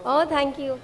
Oh, thank you.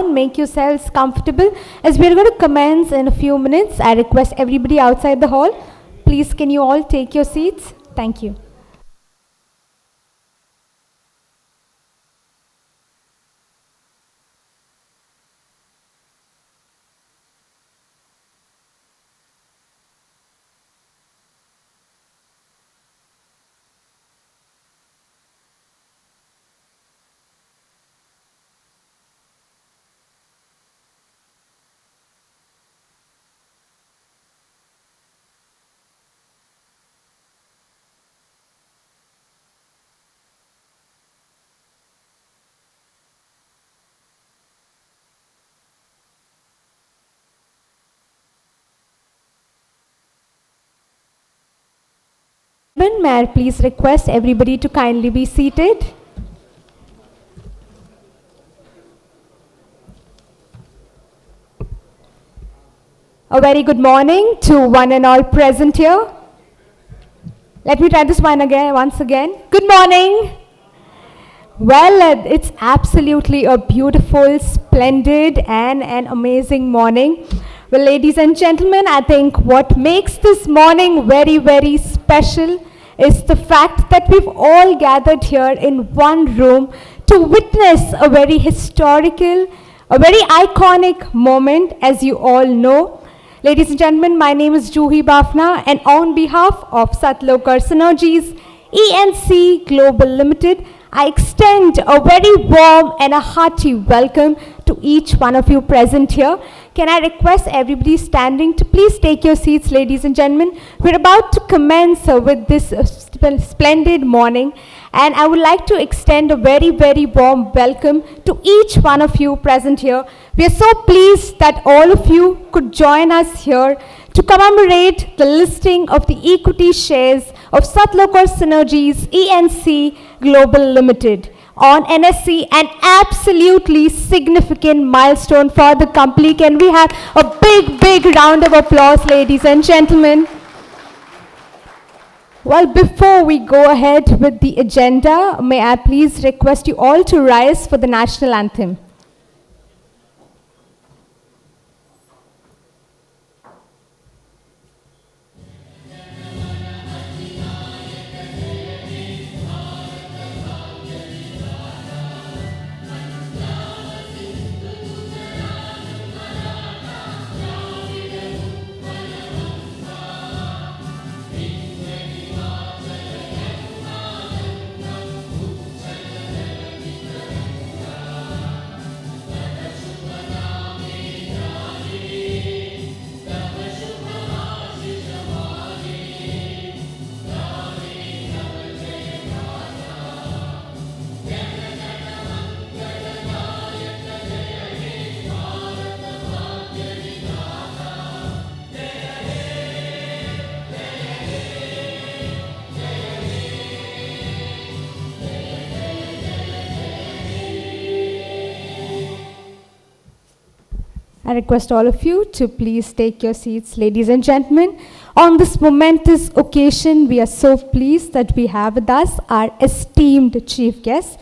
Make yourselves comfortable as we are going to commence in a few minutes. I request everybody outside the hall, please can you all take your seats? Thank you. May I please request everybody to kindly be seated? A very good morning to one and all present here. Let me try this one again, once again. Good morning. Well, it's absolutely a beautiful, splendid, and an amazing morning. Well, ladies and gentlemen, I think what makes this morning very, very special is the fact that we've all gathered here in one room to witness a very historical, a very iconic moment, as you all know. Ladies and gentlemen, my name is Juhi Bafna, and on behalf of Sathlokhar Synergies, ENC Global Limited, I extend a very warm and a hearty welcome to each one of you present here. Can I request everybody standing to please take your seats, ladies and gentlemen? We're about to commence with this splendid morning, and I would like to extend a very, very warm welcome to each one of you present here. We are so pleased that all of you could join us here to commemorate the listing of the equity shares of Sathlokhar Synergies ENC Global Limited on NSE, an absolutely significant milestone for the company. Can we have a big, big round of applause, ladies and gentlemen? Well, before we go ahead with the agenda, may I please request you all to rise for the national anthem. I request all of you to please take your seats, ladies and gentlemen. On this momentous occasion, we are so pleased that we have with us our esteemed chief guest.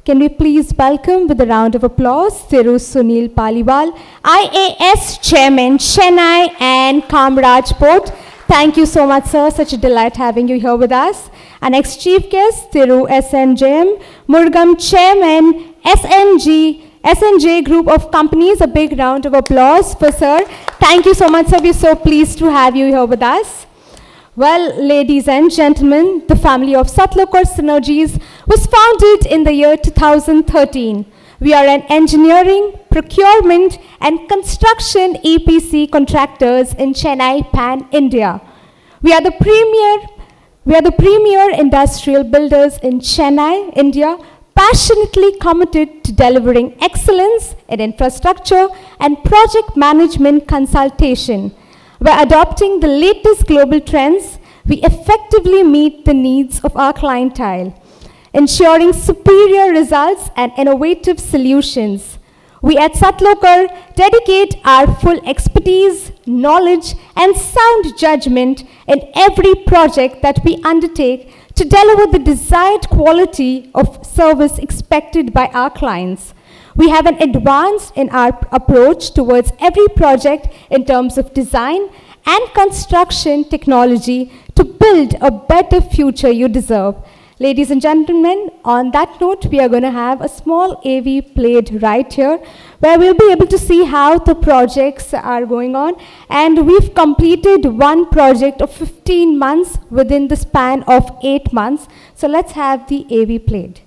Can we please welcome with a round of applause, Thiru Sunil Paliwal, IAS Chairman, Chennai and Kamraj Port. Thank you so much, sir. Such a delight having you here with us. Our next chief guest, Thiru SNJM, Murgam Chairman, SNJ Group of Companies. A big round of applause for sir. Thank you so much, sir. We're so pleased to have you here with us. Well, ladies and gentlemen, the family of Sathlokhar Synergies was founded in the year 2013. We are an engineering, procurement, and construction EPC contractors in Chennai, Pan-India. We are the premier industrial builders in Chennai, India, passionately committed to delivering excellence in infrastructure and project management consultation. By adopting the latest global trends, we effectively meet the needs of our clientele, ensuring superior results and innovative solutions. We at Sathlokhar dedicate our full expertise, knowledge, and sound judgment in every project that we undertake to deliver the desired quality of service expected by our clients. We have an advance in our approach towards every project in terms of design and construction technology to build a better future you deserve. Ladies and gentlemen, on that note, we are going to have a small AV played right here, where we'll be able to see how the projects are going on. And we've completed one project of 15 months within the span of 8 months. So let's have the AV played.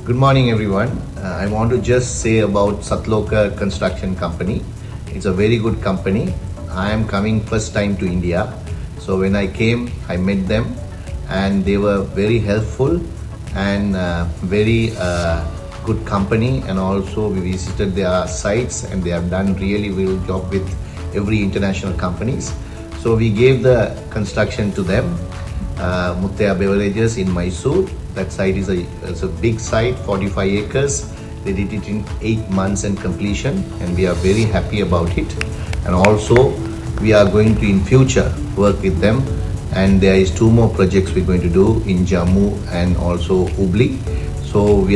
Good morning, everyone. I want to just say about Sathlokhar Construction Company. It's a very good company. I am coming first time to India. So when I came, I met them and they were very helpful and very good company, and also we visited their sites and they have done really well job with every international companies. So we gave the construction to them. Muttaya Beverages in Mysore. That site is a big site, 45 acres. They did it in 8 months and completion, and we are very happy about it. And also, we are going to in future work with them. And there is 2 more projects we're going to do in Jammu and also Hubli. So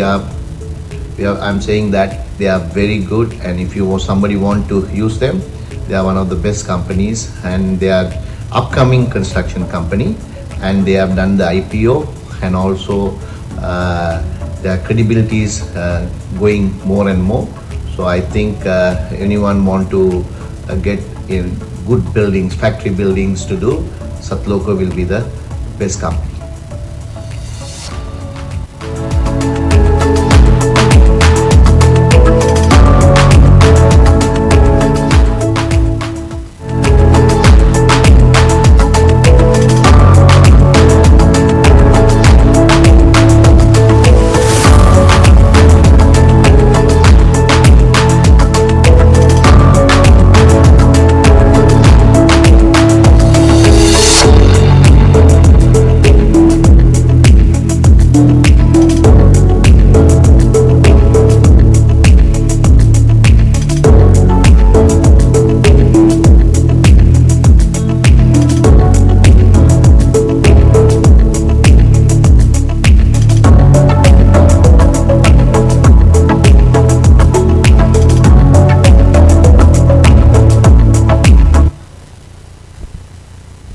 I'm saying that they are very good, and if somebody want to use them, they are one of the best companies, and they are upcoming construction company, and they have done the IPO, and also their credibility is going more and more. So I think anyone want to get in good buildings, factory buildings to do, Sathlokhar will be the best company.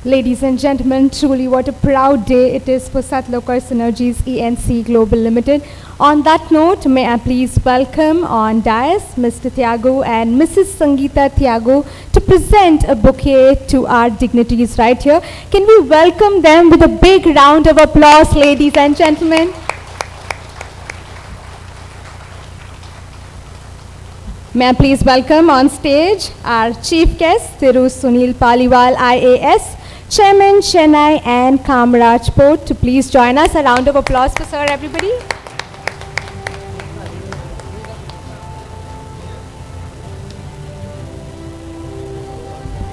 Ladies and gentlemen, truly what a proud day it is for Sathlokhar Synergies ENC Global Limited. On that note, may I please welcome on dais Mr. Thiago and Mrs. Sangeeta Thiago to present a bouquet to our dignitaries right here. Can we welcome them with a big round of applause, ladies and gentlemen? May I please welcome on stage our chief guest, Thiru Sunil Paliwal, IAS, Chairman, Chennai and Kamrajpur, to please join us. A round of applause for sir, everybody.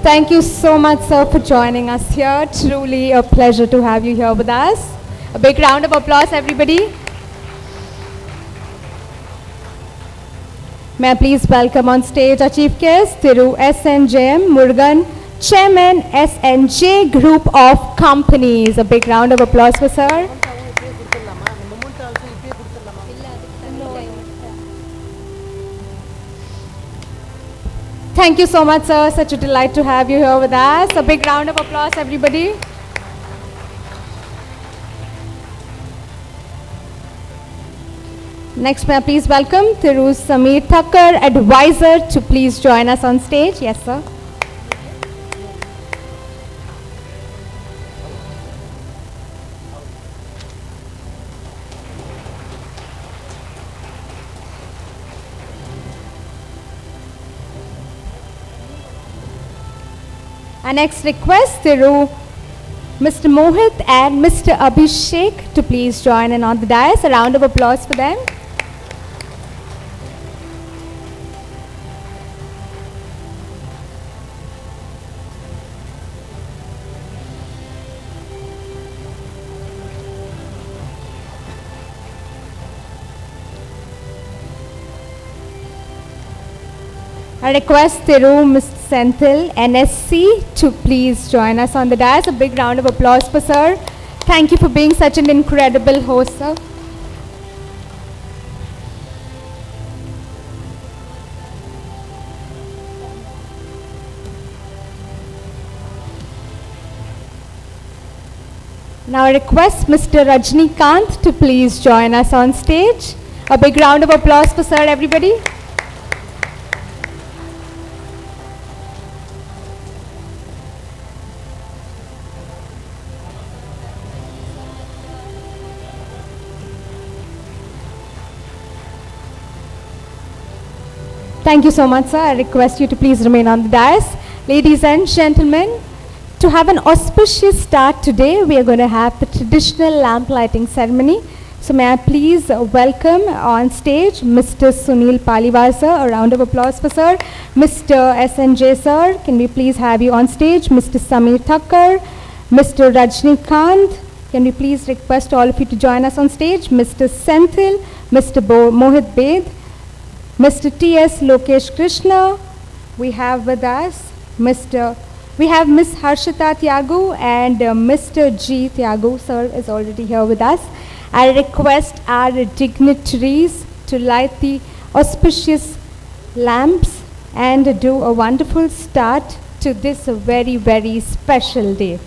Thank you so much, sir, for joining us here. Truly a pleasure to have you here with us. A big round of applause, everybody. May I please welcome on stage our chief guest, Thiru SNJM Murugan, Chairman, SNJ Group of Companies. A big round of applause for sir. Thank you so much, sir. Such a delight to have you here with us. A big round of applause, everybody. Next, may I please welcome Thiru Sameer Thakkar, advisor, to please join us on stage. Yes, sir. I next request Thiru, Mr. Mohit and Mr. Abhishek to please join in on the dais. A round of applause for them. I request Thiru, Mr. Senthil, NSE, to please join us on the dais. A big round of applause for sir. Thank you for being such an incredible host, sir. Now I request Mr. Rajnikant to please join us on stage. A big round of applause for sir, everybody. Thank you so much, sir. I request you to please remain on the dais. Ladies and gentlemen, to have an auspicious start today, we are going to have the traditional lamp lighting ceremony. So may I please welcome on stage Mr. Sunil Paliwal sir. A round of applause for sir. Mr. SNJ sir, can we please have you on stage? Mr. Samir Thakkar, Mr. Rajnikant, can we please request all of you to join us on stage? Mr. Senthil, Mr. Mohit Bed, Mr. T.S. Lokesh Krishna. We have with us we have Miss Harshita Tyagu and Mr. G. Tyagu, sir, is already here with us. I request our dignitaries to light the auspicious lamps and do a wonderful start to this very, very special day.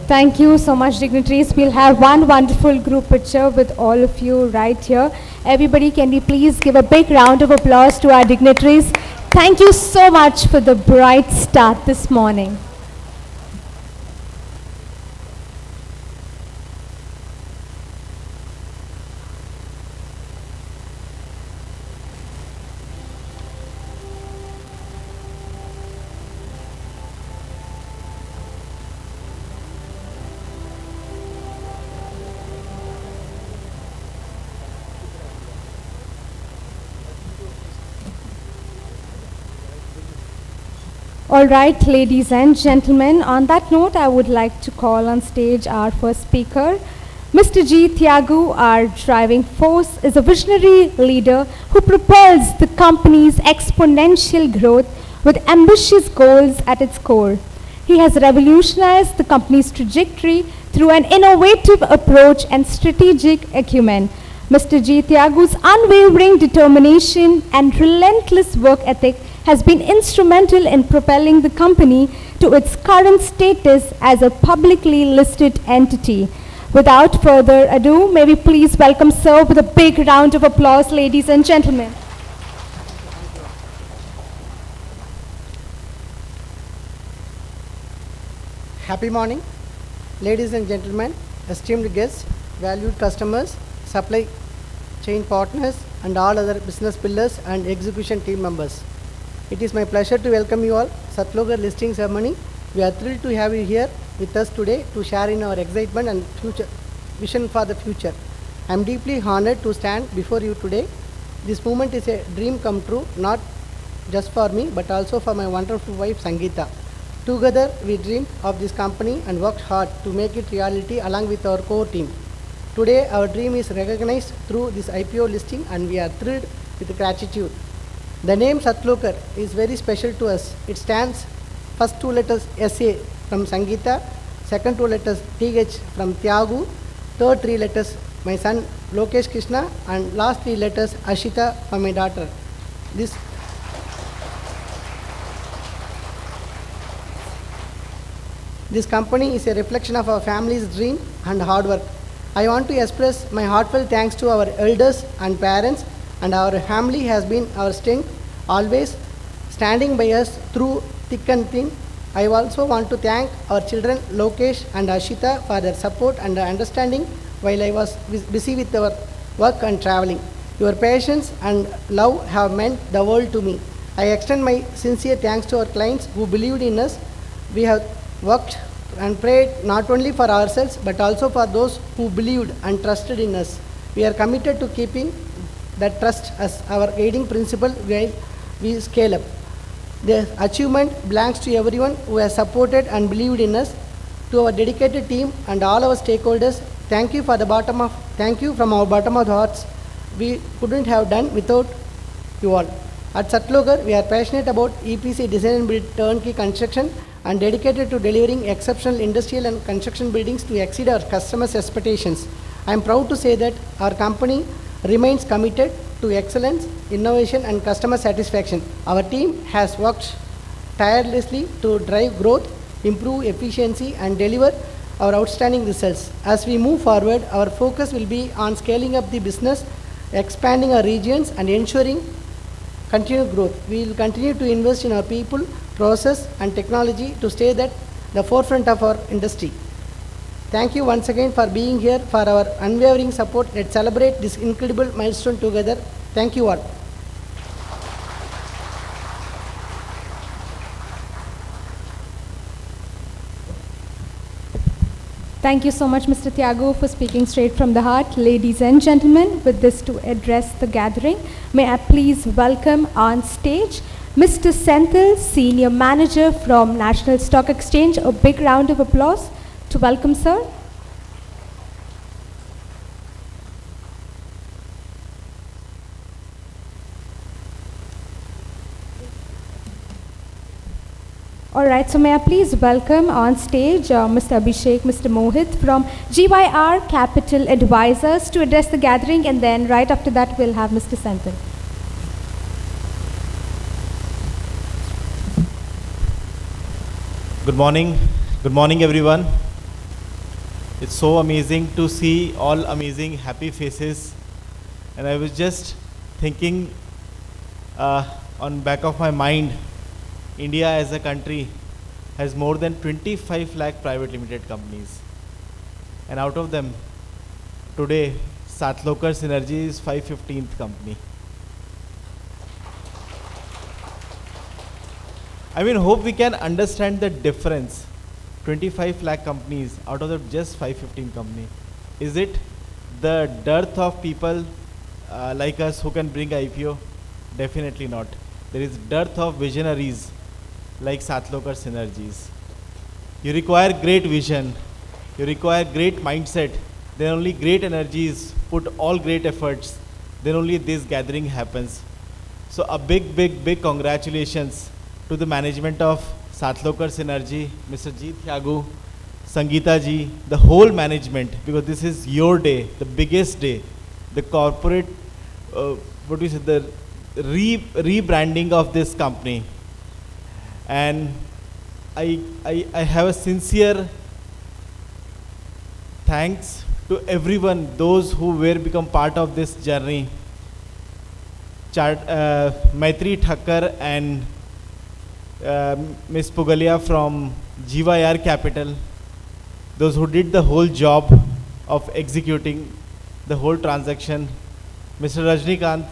Thank you so much, dignitaries. We'll have one wonderful group picture with all of you right here. Everybody, can we please give a big round of applause to our dignitaries? Thank you so much for the bright start this morning. All right, ladies and gentlemen, on that note, I would like to call on stage our first speaker. Mr. G. Tyagu, our driving force, is a visionary leader who propels the company's exponential growth with ambitious goals at its core. He has revolutionized the company's trajectory through an innovative approach and strategic acumen. Mr. G. Tyagu's unwavering determination and relentless work ethic has been instrumental in propelling the company to its current status as a publicly listed entity. Without further ado, may we please welcome sir with a big round of applause, ladies and gentlemen. Happy morning, ladies and gentlemen, esteemed guests, valued customers, supply chain partners, and all other business pillars and execution team members. It is my pleasure to welcome you all Sathlokhar listing ceremony. We are thrilled to have you here with us today to share in our excitement and future vision for the future. I am deeply honored to stand before you today. This moment is a dream come true, not just for me, but also for my wonderful wife Sangeeta. Together, we dreamed of this company and worked hard to make it reality along with our core team. Today, our dream is recognized through this IPO listing, and we are thrilled with gratitude. The name Sathlokhar is very special to us. It stands First two letters SA from Sangeeta, second two letters TH from Tyagu, third three letters my son Lokesh Krishna, and last three letters Ashita for my daughter. This company is a reflection of our family's dream and hard work. I want to express my heartfelt thanks to our elders and parents, and our family has been our strength, always standing by us through thick and thin. I also want to thank our children Lokesh and Ashita for their support and understanding while I was busy with our work and traveling. Your patience and love have meant the world to me. I extend my sincere thanks to our clients who believed in us. We have worked and prayed not only for ourselves but also for those who believed and trusted in us. We are committed to keeping that trust as our guiding principle while we scale up. The achievement belongs to everyone who has supported and believed in us. To our dedicated team and all our stakeholders, thank you from our bottom of the hearts. We couldn't have done without you all. At Sathlokhar, we are passionate about EPC design and build turnkey construction and dedicated to delivering exceptional industrial and construction buildings to exceed our customers' expectations. I am proud to say that our company remains committed to excellence, innovation, and customer satisfaction. Our team has worked tirelessly to drive growth, improve efficiency, and deliver our outstanding results. As we move forward, our focus will be on scaling up the business, expanding our regions, and ensuring continued growth. We will continue to invest in our people, process, and technology to stay at the forefront of our industry. Thank you once again for being here, for our unwavering support. Let's celebrate this incredible milestone together. Thank you all. Thank you so much, Mr. Tyagu, for speaking straight from the heart. Ladies and gentlemen, with this to address the gathering, may I please welcome on stage Mr. Senthil, Senior Manager from National Stock Exchange. A big round of applause to welcome, sir. All right, so may I please welcome on stage Mr. Abhishek, Mr. Mohit from GYR Capital Advisors to address the gathering, and then right after that we'll have Mr. Senthil. Good morning everyone. It's so amazing to see all amazing happy faces, and I was just thinking on back of my mind, India as a country has more than 25 lakh private limited companies, and out of them today Sathlokhar Synergy is 515th company. I mean, hope we can understand the difference. 25 lakh companies out of the just 515 company. Is it the dearth of people like us who can bring IPO? Definitely not. There is dearth of visionaries like Sathlokhar Synergies. You require great vision. You require great mindset. Then only great energies put all great efforts. Then only this gathering happens. So a big congratulations to the management of Sathlokhar Synergy, Mr. G. Tyagu, Sangeeta ji, the whole management, because this is your day, the biggest day, the corporate, the rebranding of this company. And I have a sincere thanks to everyone, those who were become part of this journey. Maitri Thakkar and Ms. Pugalia from GYR Capital, those who did the whole job of executing the whole transaction. Mr. Rajnikant,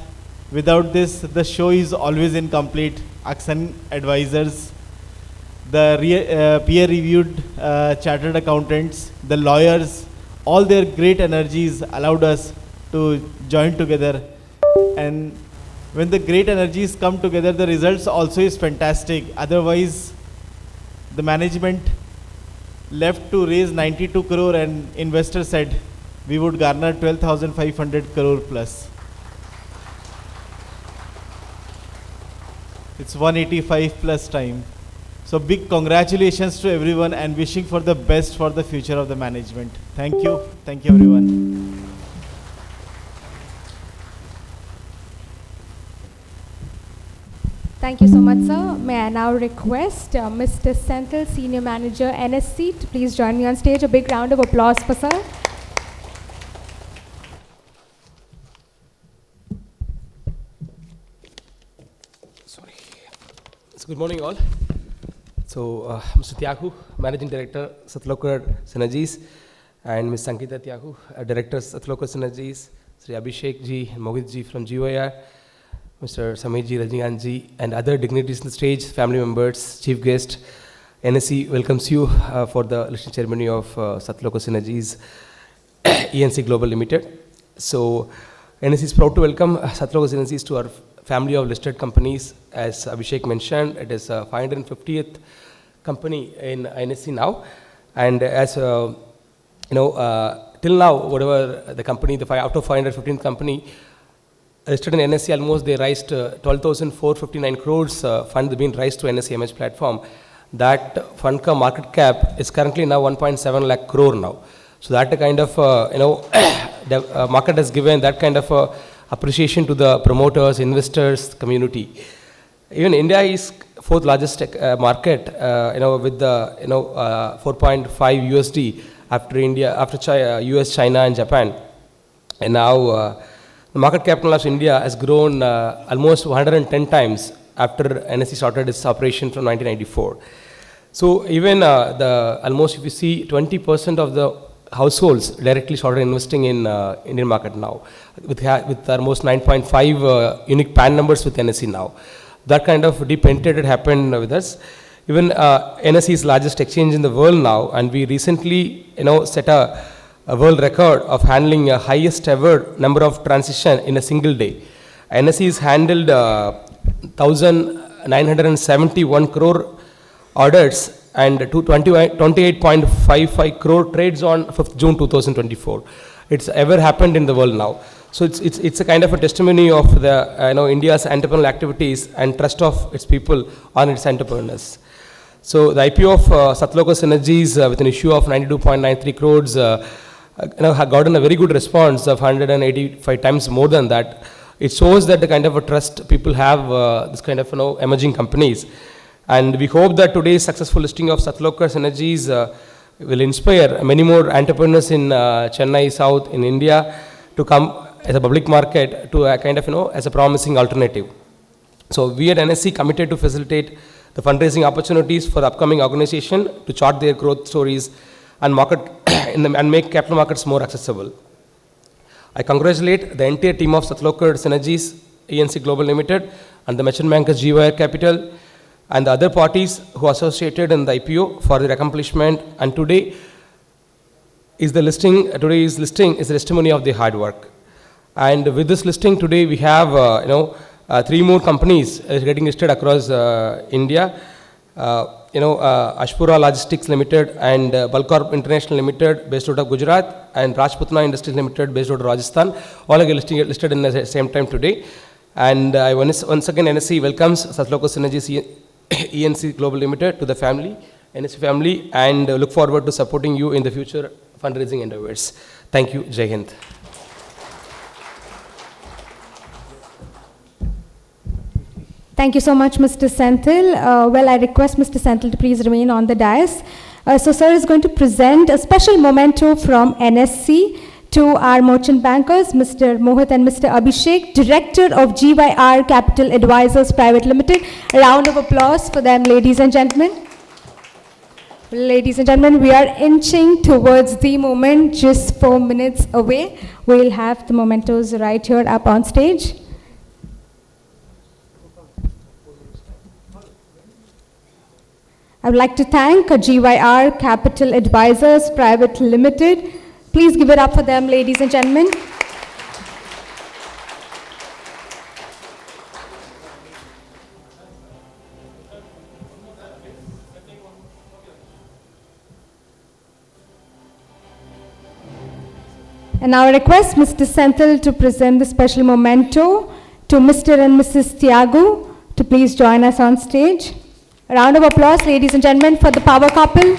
without this, the show is always incomplete. Aksan advisors, the peer-reviewed chartered accountants, the lawyers, all their great energies allowed us to join together. And when the great energies come together, the results also is fantastic. Otherwise, the management left to raise 92 crore and investor said we would garner 12,500 crore plus. It's 185 plus time. So big congratulations to everyone and wishing for the best for the future of the management. Thank you. Thank you, everyone. Thank you so much, sir. May I now request Mr. Senthil, Senior Manager, NSE, to please join me on stage. A big round of applause for sir. Sorry. So good morning, all. So Mr. Tyagu, Managing Director, Sathlokhar Synergies, and Ms. Sankita Tyagu, Director, Sathlokhar Synergies, Sri Abhishek ji and Mohit ji from GYR, Mr. Samir ji, Rajnikant ji, and other dignitaries on the stage, family members, chief guest. NSE welcomes you for the listing ceremony of Sathlokhar Synergies, ENC Global Limited. So NSE is proud to welcome Sathlokhar Synergies to our family of listed companies. As Abhishek mentioned, it is 550th company in NSE now. And as till now, whatever the company, out of 515th company, listed in NSE, almost they raised 12,459 crores fund being raised to NSE MH platform. That fund ka market cap is currently now 1.7 lakh crore now. So that kind of the market has given that kind of appreciation to the promoters, investors, community. Even India is fourth largest market, with the 4.5 USD after India, after US, China, and Japan. And now the market capital of India has grown almost 110 times after NSE started its operation from 1994. So even almost if you see 20% of the households directly started investing in Indian market now, with almost 9.5 unique PAN numbers with NSE now. That kind of deep penetrated happened with us. Even NSE is largest exchange in the world now, and we recently set a world record of handling a highest ever number of transition in a single day. NSE has handled 1,971 crore orders and 28.55 crore trades on 5th June 2024. It's ever happened in the world now. So it's a kind of a testimony of the India's entrepreneurial activities and trust of its people on its entrepreneurs. So the IPO of Sathlokhar Synergies with an issue of 92.93 crores have gotten a very good response of 185 times more than that. It shows that the kind of a trust people have this kind of emerging companies. And we hope that today's successful listing of Sathlokhar Synergies will inspire many more entrepreneurs in Chennai South, in India, to come as a public market to a kind of, as a promising alternative. So we at NSE committed to facilitate the fundraising opportunities for the upcoming organization to chart their growth stories and market and make capital markets more accessible. I congratulate the entire team of Sathlokhar Synergies, ENC Global Limited, and the merchant bankers GYR Capital, and the other parties who are associated in the IPO for their accomplishment. And today's listing is a testimony of their hard work. And with this listing today, we have 3 more companies getting listed across India. Ashpura Logistics Limited and Balcorp International Limited based out of Gujarat, and Rajputna Industries Limited based out of Rajasthan. All are listed in the same time today. And once again, NSE welcomes Sathlokhar Synergies ENC Global Limited to the family, NSE family, and look forward to supporting you in the future fundraising endeavors. Thank you. Jai Hind. Thank you so much, Mr. Senthil. Well, I request Mr. Senthil to please remain on the dais. So, sir is going to present a special memento from NSE to our merchant bankers, Mr. Mohit and Mr. Abhishek, Director of GYR Capital Advisors Private Limited. A round of applause for them, ladies and gentlemen. Ladies and gentlemen, we are inching towards the moment, just 4 minutes away. We'll have the mementos right here up on stage. I would like to thank GYR Capital Advisors Private Limited. Please give it up for them, ladies and gentlemen. And now I request Mr. Senthil to present the special memento to Mr. and Mrs. Tyagu to please join us on stage. A round of applause, ladies and gentlemen, for the power couple.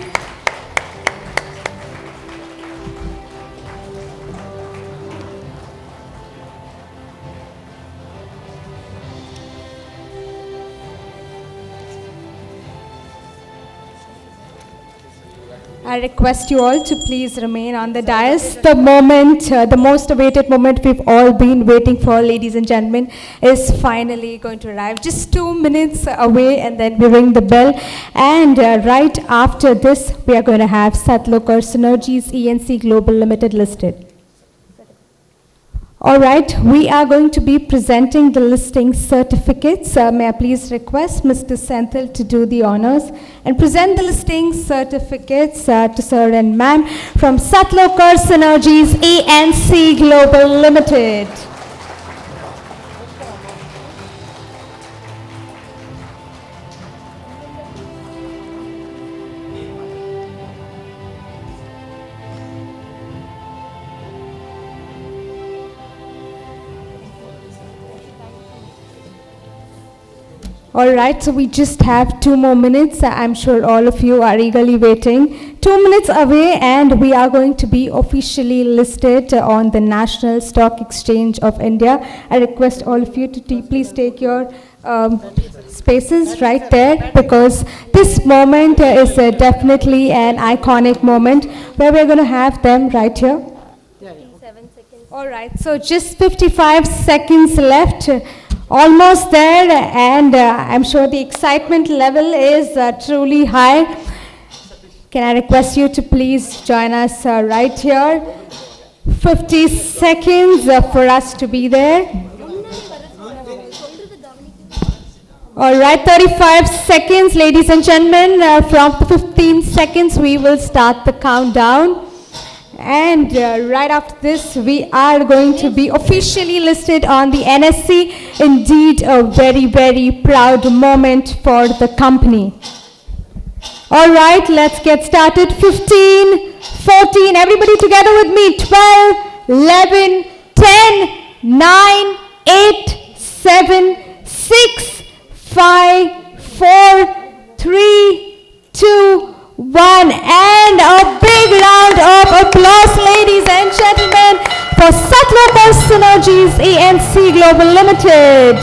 I request you all to please remain on the dais. The moment, the most awaited moment we've all been waiting for, ladies and gentlemen, is finally going to arrive. Just 2 minutes away, and then we ring the bell. And right after this, we are going to have Sathlokhar Synergies ENC Global Limited listed. All right, we are going to be presenting the listing certificates. May I please request Mr. Senthil to do the honors and present the listing certificates to sir and ma'am from Sathlokhar Synergies ENC Global Limited. All right, so we just have 2 more minutes. I'm sure all of you are eagerly waiting. 2 minutes away, and we are going to be officially listed on the National Stock Exchange of India. I request all of you to please take your spaces right there, because this moment is definitely an iconic moment where we're going to have them right here. All right, so just 55 seconds left. Almost there, and I'm sure the excitement level is truly high. Can I request you to please join us right here? 50 seconds for us to be there. All right, 35 seconds, ladies and gentlemen. From 15 seconds, we will start the countdown. And right after this, we are going to be officially listed on the NSE. Indeed, a very, very proud moment for the company. All right, let's get started. 15, 14, everybody together with me. 12, 11, 10, 9, 8, 7, 6, 5, 4, 3, 2, 1, and a big round of applause, ladies and gentlemen, for Sathlokhar Synergies ENC Global Limited.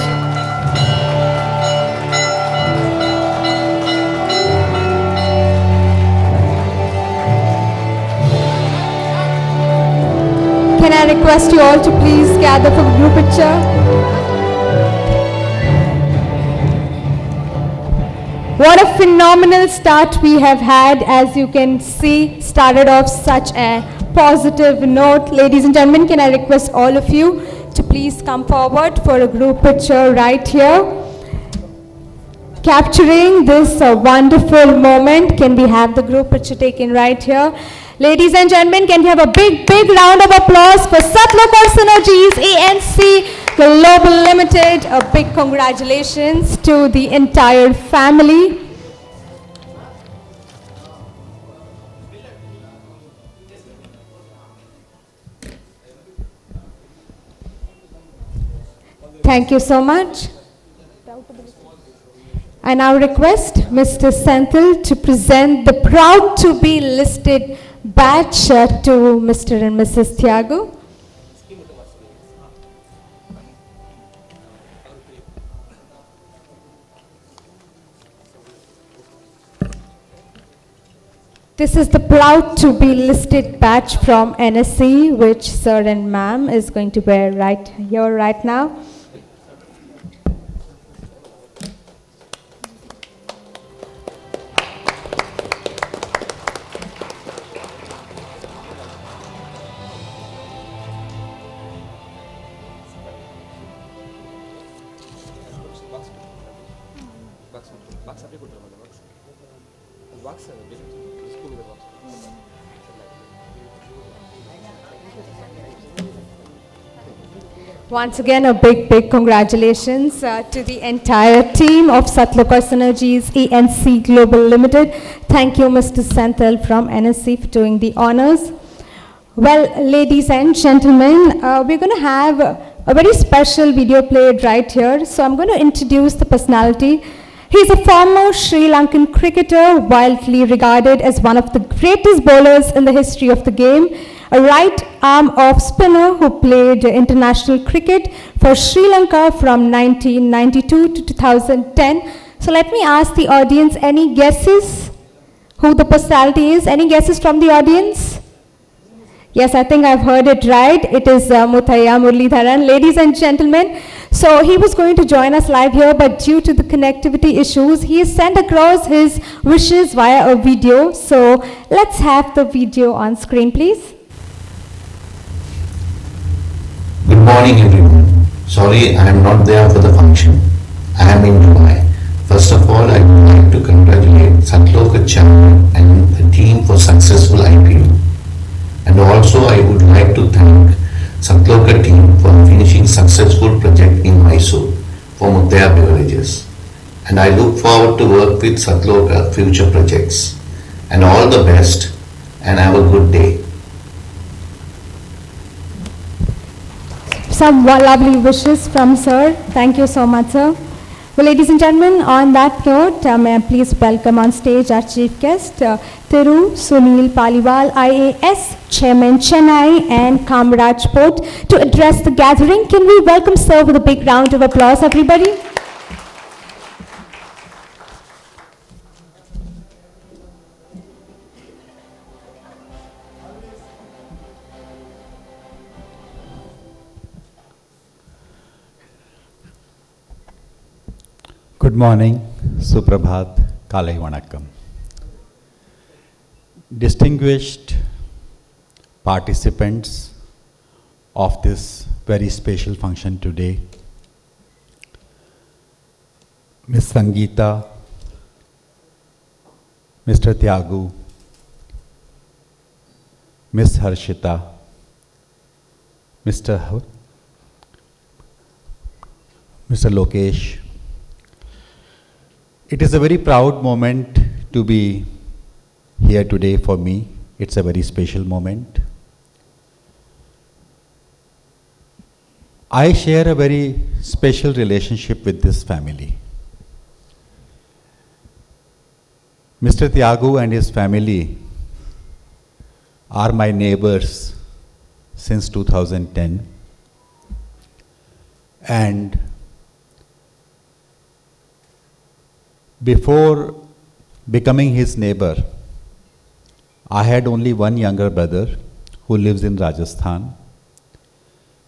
Can I request you all to please gather for the group picture? What a phenomenal start we have had. As you can see, started off such a positive note. Ladies and gentlemen, can I request all of you to please come forward for a group picture right here. Capturing this wonderful moment, can we have the group picture taken right here? Ladies and gentlemen, can we have a big, big round of applause for Sathlokhar Synergies ENC Global Limited. A big congratulations to the entire family. Thank you so much. I now request Mr. Senthil to present the proud to be listed badge to Mr. and Mrs. Thiagu. This is the proud to be listed badge from NSE, which sir and ma'am is going to wear right here, right now. Once again, a big, big congratulations to the entire team of Sathlokhar Synergies ENC Global Limited. Thank you, Mr. Senthil from NSE, for doing the honors. Well, ladies and gentlemen, we're going to have a very special video played right here. So I'm going to introduce the personality. He is a former Sri Lankan cricketer, widely regarded as one of the greatest bowlers in the history of the game, a right-arm off spinner who played international cricket for Sri Lanka from 1992 to 2010. So let me ask the audience, any guesses who the personality is? Any guesses from the audience? Yes, I think I've heard it right. It is Muthaiya Muralidharan. Ladies and gentlemen, so he was going to join us live here, but due to the connectivity issues, he has sent across his wishes via a video. So let's have the video on screen, please. Good morning, everyone. Sorry, I am not there for the function. I am in Dubai. First of all, I would like to congratulate Sathlokhar Chairman and the team for successful IPO. And also, I would like to thank Sathlokhar team for finishing successful project in Mysore for Muthaiya Beverages. And I look forward to work with Sathlokhar future projects. And all the best and have a good day. Some lovely wishes from sir. Thank you so much, sir. Well, ladies and gentlemen, on that note, may I please welcome on stage our chief guest, Thiru Sunil Paliwal, IAS, Chairman Chennai and Kamarajport, to address the gathering. Can we welcome sir with a big round of applause, everybody? Good morning, Suprabhat, Kalai Vanakkam. Distinguished participants of this very special function today, Ms. Sangeeta, Mr. Tyagu, Ms. Harshita, Mr. Lokesh. It is a very proud moment to be here today for me. It's a very special moment. I share a very special relationship with this family. Mr. Tyagu and his family are my neighbors since 2010, and before becoming his neighbor, I had only one younger brother who lives in Rajasthan.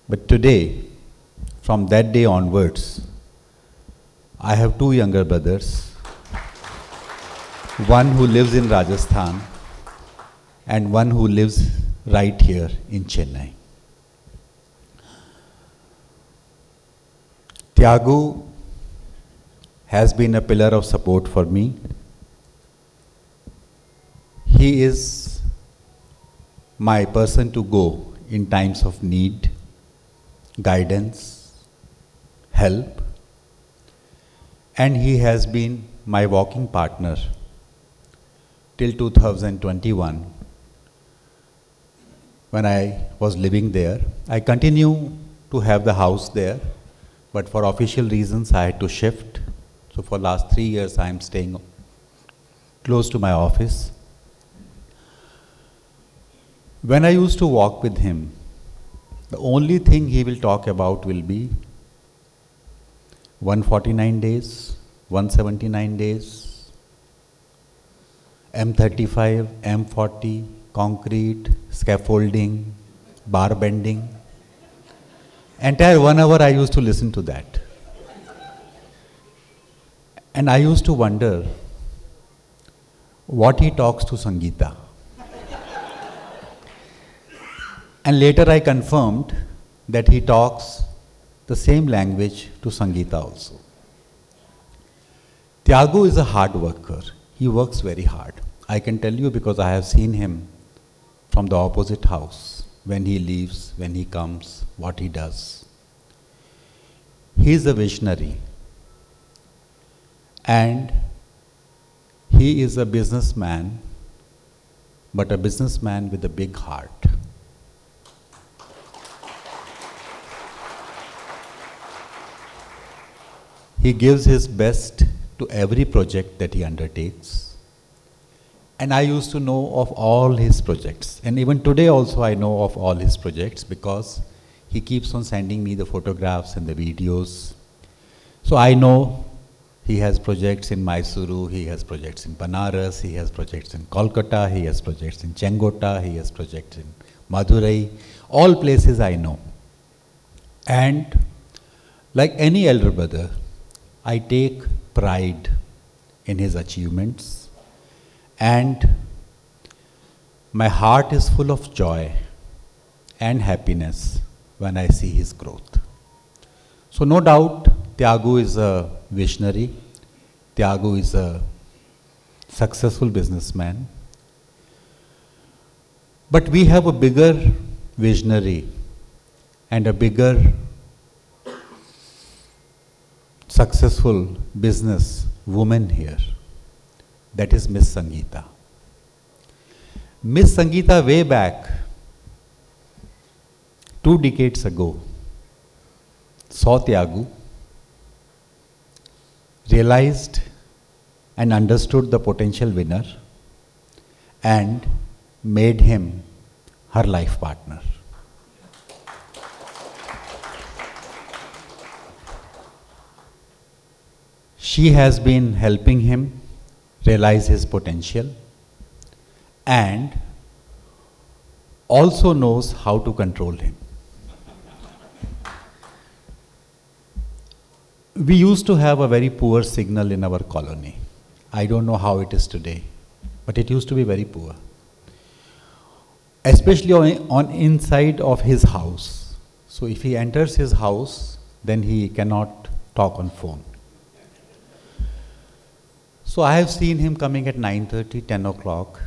But today, from that day onwards, I have two younger brothers, one who lives in Rajasthan and one who lives right here in Chennai. Tyagu has been a pillar of support for me. He is my person to go in times of need, guidance, help, and he has been my walking partner till 2021 when I was living there. I continue to have the house there, but for official reasons I had to shift. So for last 3 years I am staying close to my office. When I used to walk with him, the only thing he will talk about will be 149 days, 179 days, M35, M40, concrete, scaffolding, bar bending. Entire 1 hour I used to listen to that. And I used to wonder what he talks to Sangeeta. And later I confirmed that he talks the same language to Sangeeta also. Tyagu is a hard worker. He works very hard. I can tell you because I have seen him from the opposite house, when he leaves, when he comes, what he does. He is a visionary. And he is a businessman, but a businessman with a big heart. He gives his best to to every project that he undertakes. And I used to know of all his projects. And even today also I know of all his projects because he keeps on sending me the photographs and the videos. So I know he has projects in Mysuru, he has projects in Banaras, he has projects in Kolkata, he has projects in Chengota, he has projects in Madurai. All places I know. And like any elder brother, I take pride in his achievements, and my heart is full of joy and happiness when I see his growth. So no doubt, Tyagu is a visionary, Tyagu is a successful businessman, but we have a bigger visionary and a bigger successful business woman here. That is Miss Sangeeta. Miss Sangeeta way back, 2 decades ago, saw Tyagu, realized and understood the potential winner, and made him her life partner. She has been helping him realize his potential and also knows how to control him. We used to have a very poor signal in our colony. I don't know how it is today, but it used to be very poor. Especially on inside of his house. So if he enters his house, then he cannot talk on phone. So I have seen him coming at 9:30, 10 o'clock,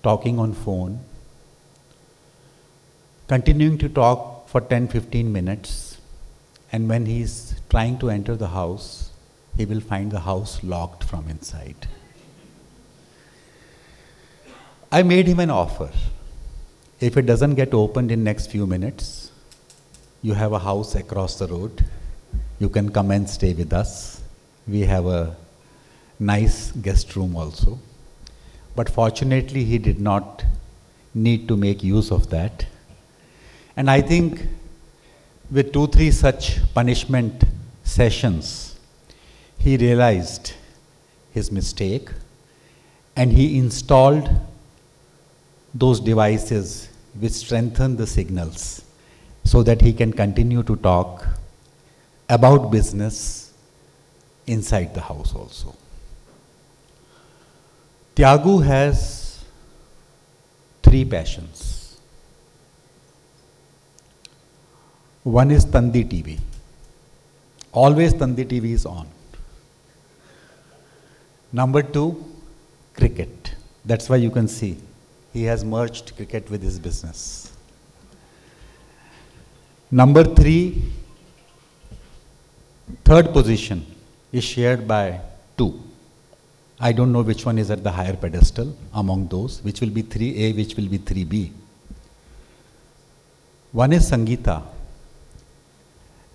talking on phone, continuing to talk for 10-15 minutes, and when he is trying to enter the house, he will find the house locked from inside. I made him an offer. If it doesn't get opened in next few minutes, you have a house across the road. You can come and stay with us. We have a nice guest room also. But fortunately, he did not need to make use of that. And I think with 2-3 such punishment sessions, he realized his mistake and he installed those devices which strengthen the signals so that he can continue to talk about business inside the house also. Tyagu has 3 passions. One is Tandi TV. Always Tandi TV is on. Number 2, cricket. That's why you can see he has merged cricket with his business. Number 3, third position is shared by 2. I don't know which one is at the higher pedestal among those, which will be 3A, which will be 3B. One is Sangeeta,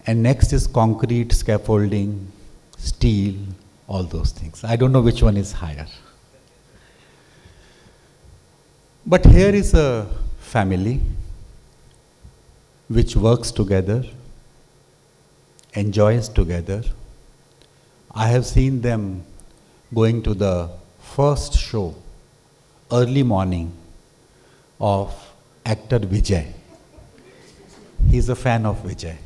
and next is concrete, scaffolding, steel, all those things. I don't know which one is higher. But here is a family which works together, enjoys together. I have seen them going to the first show early morning of actor Vijay. He's a fan of Vijay.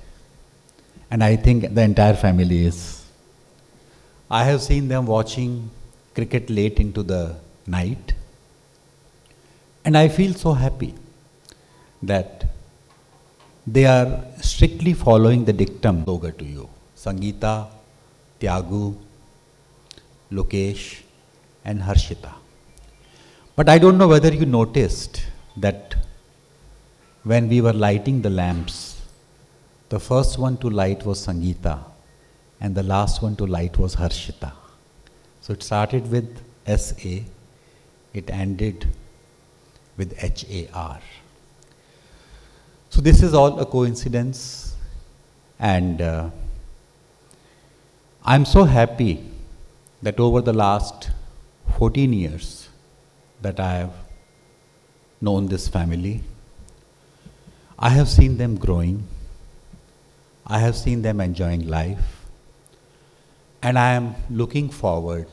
And I think the entire family is. I have seen them watching cricket late into the night. And I feel so happy that they are strictly following the dictum. Over to you. Sangeeta, Tyagu, Lokesh and Harshita. But I don't know whether you noticed that when we were lighting the lamps, the first one to light was Sangeeta and the last one to light was Harshita. So it started with SA, it ended with HAR. So this is all a coincidence, and I'm so happy that over the last 14 years that I have known this family, I have seen them growing, I have seen them enjoying life, and I am looking forward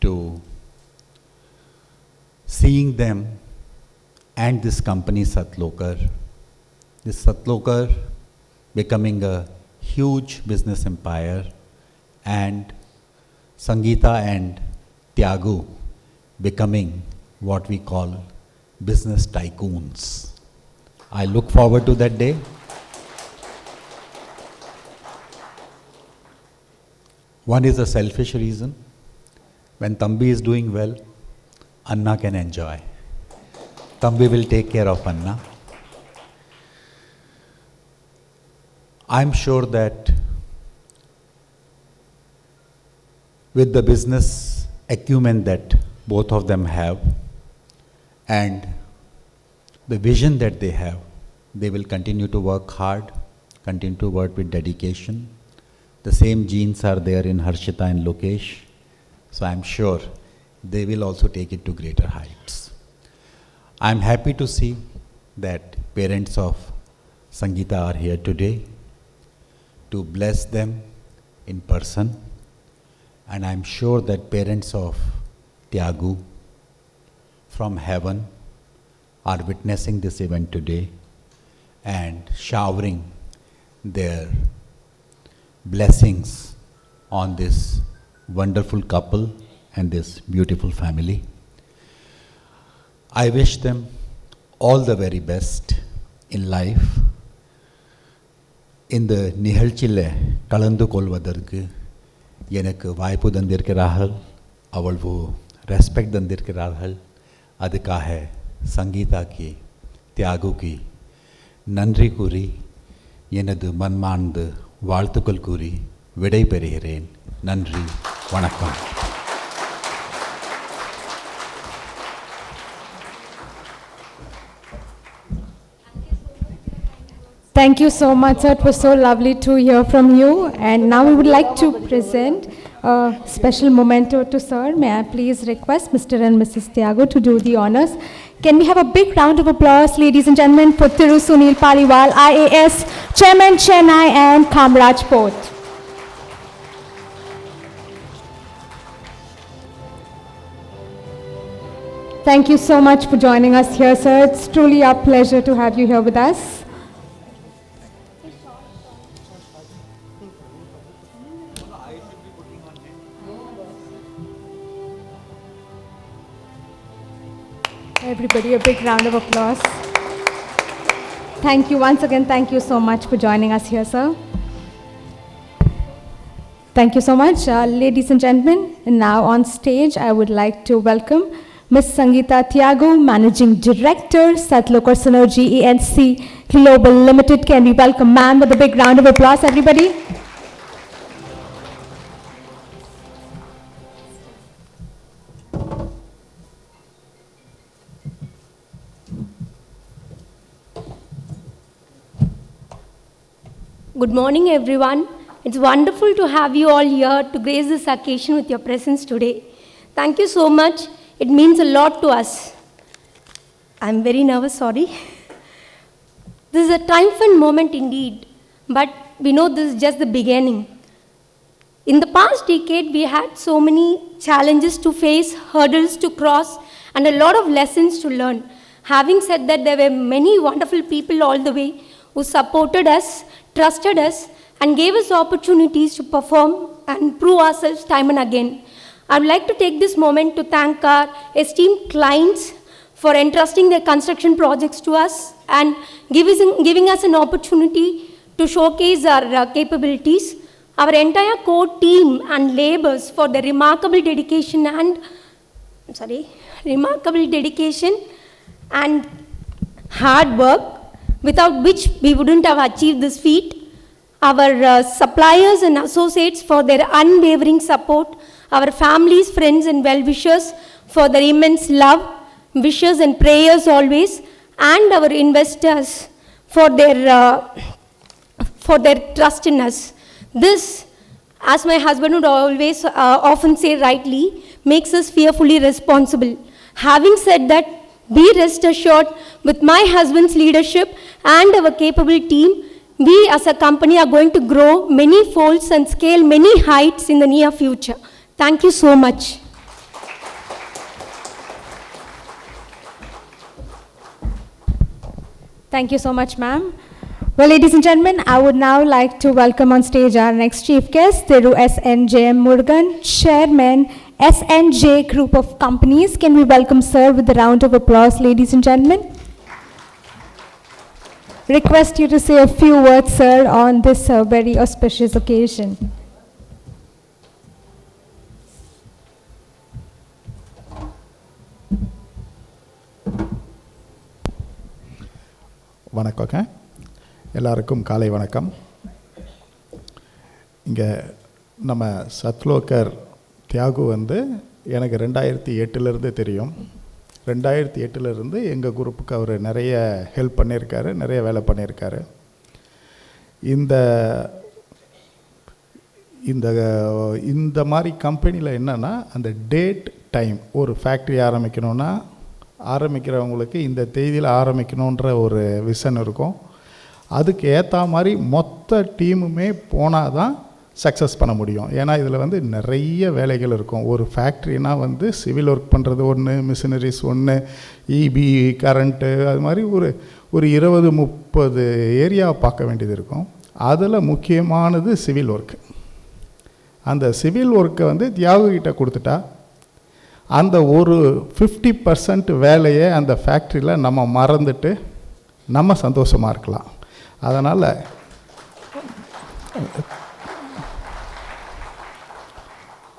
to seeing them and this company Sathlokhar, this Sathlokhar becoming a huge business empire, and Sangeeta and Tyagu becoming what we call business tycoons. I look forward to that day. One is a selfish reason. When Thambi is doing well, Anna can enjoy. Thambi will take care of Anna. I'm sure that with the business acumen that both of them have and the vision that they have, they will continue to work hard, continue to work with dedication. The same genes are there in Harshita and Lokesh, so I'm sure they will also take it to greater heights. I'm happy to see that parents of Sangeeta are here today to bless them in person, and I'm sure that parents of Tyagu from heaven are witnessing this event today and showering their blessings on this wonderful couple and this beautiful family. I wish them all the very best in life. இந்த நிகழ்ச்சியில் கலந்து கொள்வதற்கு எனக்கு வாய்ப்பு தந்திருக்கிறார்கள், அவ்வளவு respect தந்திருக்கிறார்கள். அதுக்காக சங்கீதாக்கு, தியாகுக்கு நன்றி கூறி எனது மன்மார்ந்த வாழ்த்துக்கள் கூறி விடை பெறுகிறேன். நன்றி, வணக்கம். Thank you so much, sir. It was so lovely to hear from you. And now we would like to present a special memento to sir. May I please request Mr. and Mrs. Tyagu to do the honors. Can we have a big round of applause, ladies and gentlemen, for Thiru Sunil Paliwal, IAS, Chairman Chennai and Kamraj Port. Thank you so much for joining us here, sir. It's truly our pleasure to have you here with us. Everybody, a big round of applause. Thank you once again. Thank you so much for joining us here, sir. Thank you so much, ladies and gentlemen. And now on stage, I would like to welcome Ms. Sangeeta Tyagu, Managing Director, Sathlokhar Synergy ENC Global Limited. Can we welcome ma'am with a big round of applause, everybody? Good morning, everyone. It's wonderful to have you all here to grace this occasion with your presence today. Thank you so much. It means a lot to us. I'm very nervous, sorry. This is a triumphant moment indeed, but we know this is just the beginning. In the past decade, we had so many challenges to face, hurdles to cross, and a lot of lessons to learn. Having said that, there were many wonderful people all the way who supported us, trusted us, and gave us opportunities to perform and prove ourselves time and again. I would like to take this moment to thank our esteemed clients for entrusting their construction projects to us and giving us an opportunity to showcase our capabilities. Our entire core team and laborers for their remarkable dedication and hard work, without which we wouldn't have achieved this feat. Our suppliers and associates for their unwavering support, our families, friends and well-wishers for their immense love, wishes and prayers always, and our investors for their trust in us. This as my husband would always often say rightly, makes us fearfully responsible. Having said that, be rest assured, with my husband's leadership and our capable team, we as a company are going to grow many folds and scale many heights in the near future. Thank you so much. Thank you so much, ma'am. Well, ladies and gentlemen, I would now like to welcome on stage our next chief guest, Thiru S.N.J. Murugan, Chairman, SNJ Group of Companies. Can we welcome sir with a round of applause, ladies and gentlemen? Request you to say a few words, sir, on this very auspicious occasion. வணக்கங்க, எல்லாருக்கும் காலை வணக்கம். இங்கே நம்ம சத்லோகர் தியாகு வந்து எனக்கு 2008 தெரியும். 2008 எங்கள் குரூப்புக்கு அவர் நிறைய ஹெல்ப் பண்ணியிருக்காரு, நிறைய வேலை பண்ணியிருக்காரு. இந்த இந்த இந்த மாதிரி கம்பெனியில் என்னென்னா, அந்த டேட் டைம், ஒரு ஃபேக்ட்ரி ஆரம்பிக்கிறவங்களுக்கு இந்த தேதியில் ஆரம்பிக்கணுன்ற ஒரு விஷன் இருக்கும். அதுக்கு ஏற்ற மாதிரி மொத்த டீமுமே போனால் தான் சக்ஸஸ் பண்ண முடியும். ஏன்னா இதில் வந்து நிறைய வேலைகள் இருக்கும். ஒரு ஃபேக்ட்ரினா வந்து சிவில் ஒர்க் பண்ணுறது ஒன்று, மிஷினரிஸ் ஒன்று, இபி கரண்ட்டு, அது மாதிரி ஒரு 20-30 ஏரியா பார்க்க வேண்டியது இருக்கும். அதில் முக்கியமானது சிவில் ஒர்க்கு. அந்த சிவில் ஒர்க்கை வந்து தியாகுகிட்ட கொடுத்துட்டா அந்த ஒரு 50% வேலையை அந்த ஃபேக்ட்ரியில் நம்ம மறந்துட்டு நம்ம சந்தோஷமாக இருக்கலாம். அதனால்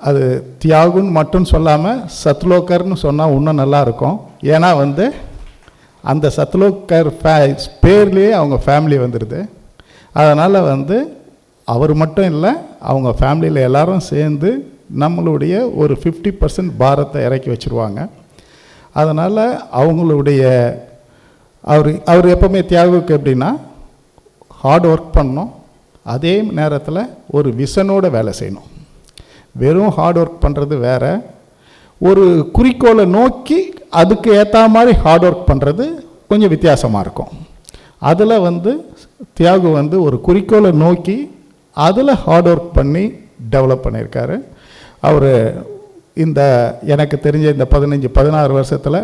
அது தியாகுன்னு மட்டும் சொல்லாமல் சத்லோகர்னு சொன்னால் இன்னும் நல்லாயிருக்கும். ஏன்னா வந்து அந்த சத்லோகர் பேர்லேயே அவங்க ஃபேமிலி வந்துடுது. அதனால் வந்து அவர் மட்டும் இல்லை, அவங்க ஃபேமிலியில் எல்லோரும் சேர்ந்து நம்மளுடைய ஒரு 50% பாரத்தை இறக்கி வச்சுருவாங்க. அதனால் அவங்களுடைய அவர் எப்போவுமே தியாகுக்கு எப்படின்னா, ஹார்ட் ஒர்க் பண்ணணும், அதே நேரத்தில் ஒரு விஷனோட வேலை செய்யணும். வெறும் ஹார்ட் ஒர்க் பண்ணுறது வேறு, ஒரு குறிக்கோளை நோக்கி அதுக்கு ஏற்ற மாதிரி ஹார்ட் ஒர்க் பண்ணுறது கொஞ்சம் வித்தியாசமாக இருக்கும். அதில் வந்து தியாகு வந்து ஒரு குறிக்கோளை நோக்கி அதில் ஹார்ட் ஒர்க் பண்ணி டெவலப் பண்ணியிருக்காரு. அவர் இந்த எனக்கு தெரிஞ்ச இந்த 15-16 வருஷத்தில்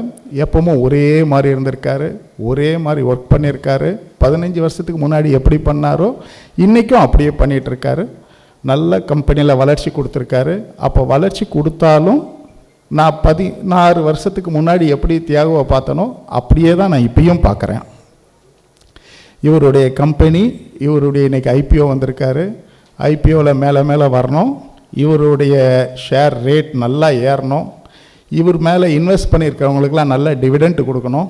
எப்பவும் ஒரே மாதிரி இருந்திருக்காரு, ஒரே மாதிரி ஒர்க் பண்ணியிருக்காரு. 15 வருஷத்துக்கு முன்னாடி எப்படி பண்ணாரோ இன்றைக்கும் அப்படியே பண்ணிகிட்ருக்காரு. நல்ல கம்பெனியில் வளர்ச்சி கொடுத்துருக்காரு. அப்போ வளர்ச்சி கொடுத்தாலும் நான் 16 வருஷத்துக்கு முன்னாடி எப்படி தியாகுவை பார்த்தனோ அப்படியே தான் நான் இப்பயும் பார்க்குறேன். இவருடைய கம்பெனி, இவருடைய இன்றைக்கி ஐபிஓ வந்திருக்காரு. ஐபிஓவில் மேலே வரணும், இவருடைய ஷேர் ரேட் நல்லா ஏறணும், இவர் மேலே இன்வெஸ்ட் பண்ணியிருக்கிறவங்களுக்கெல்லாம் நல்ல டிவிடெண்ட் கொடுக்கணும்,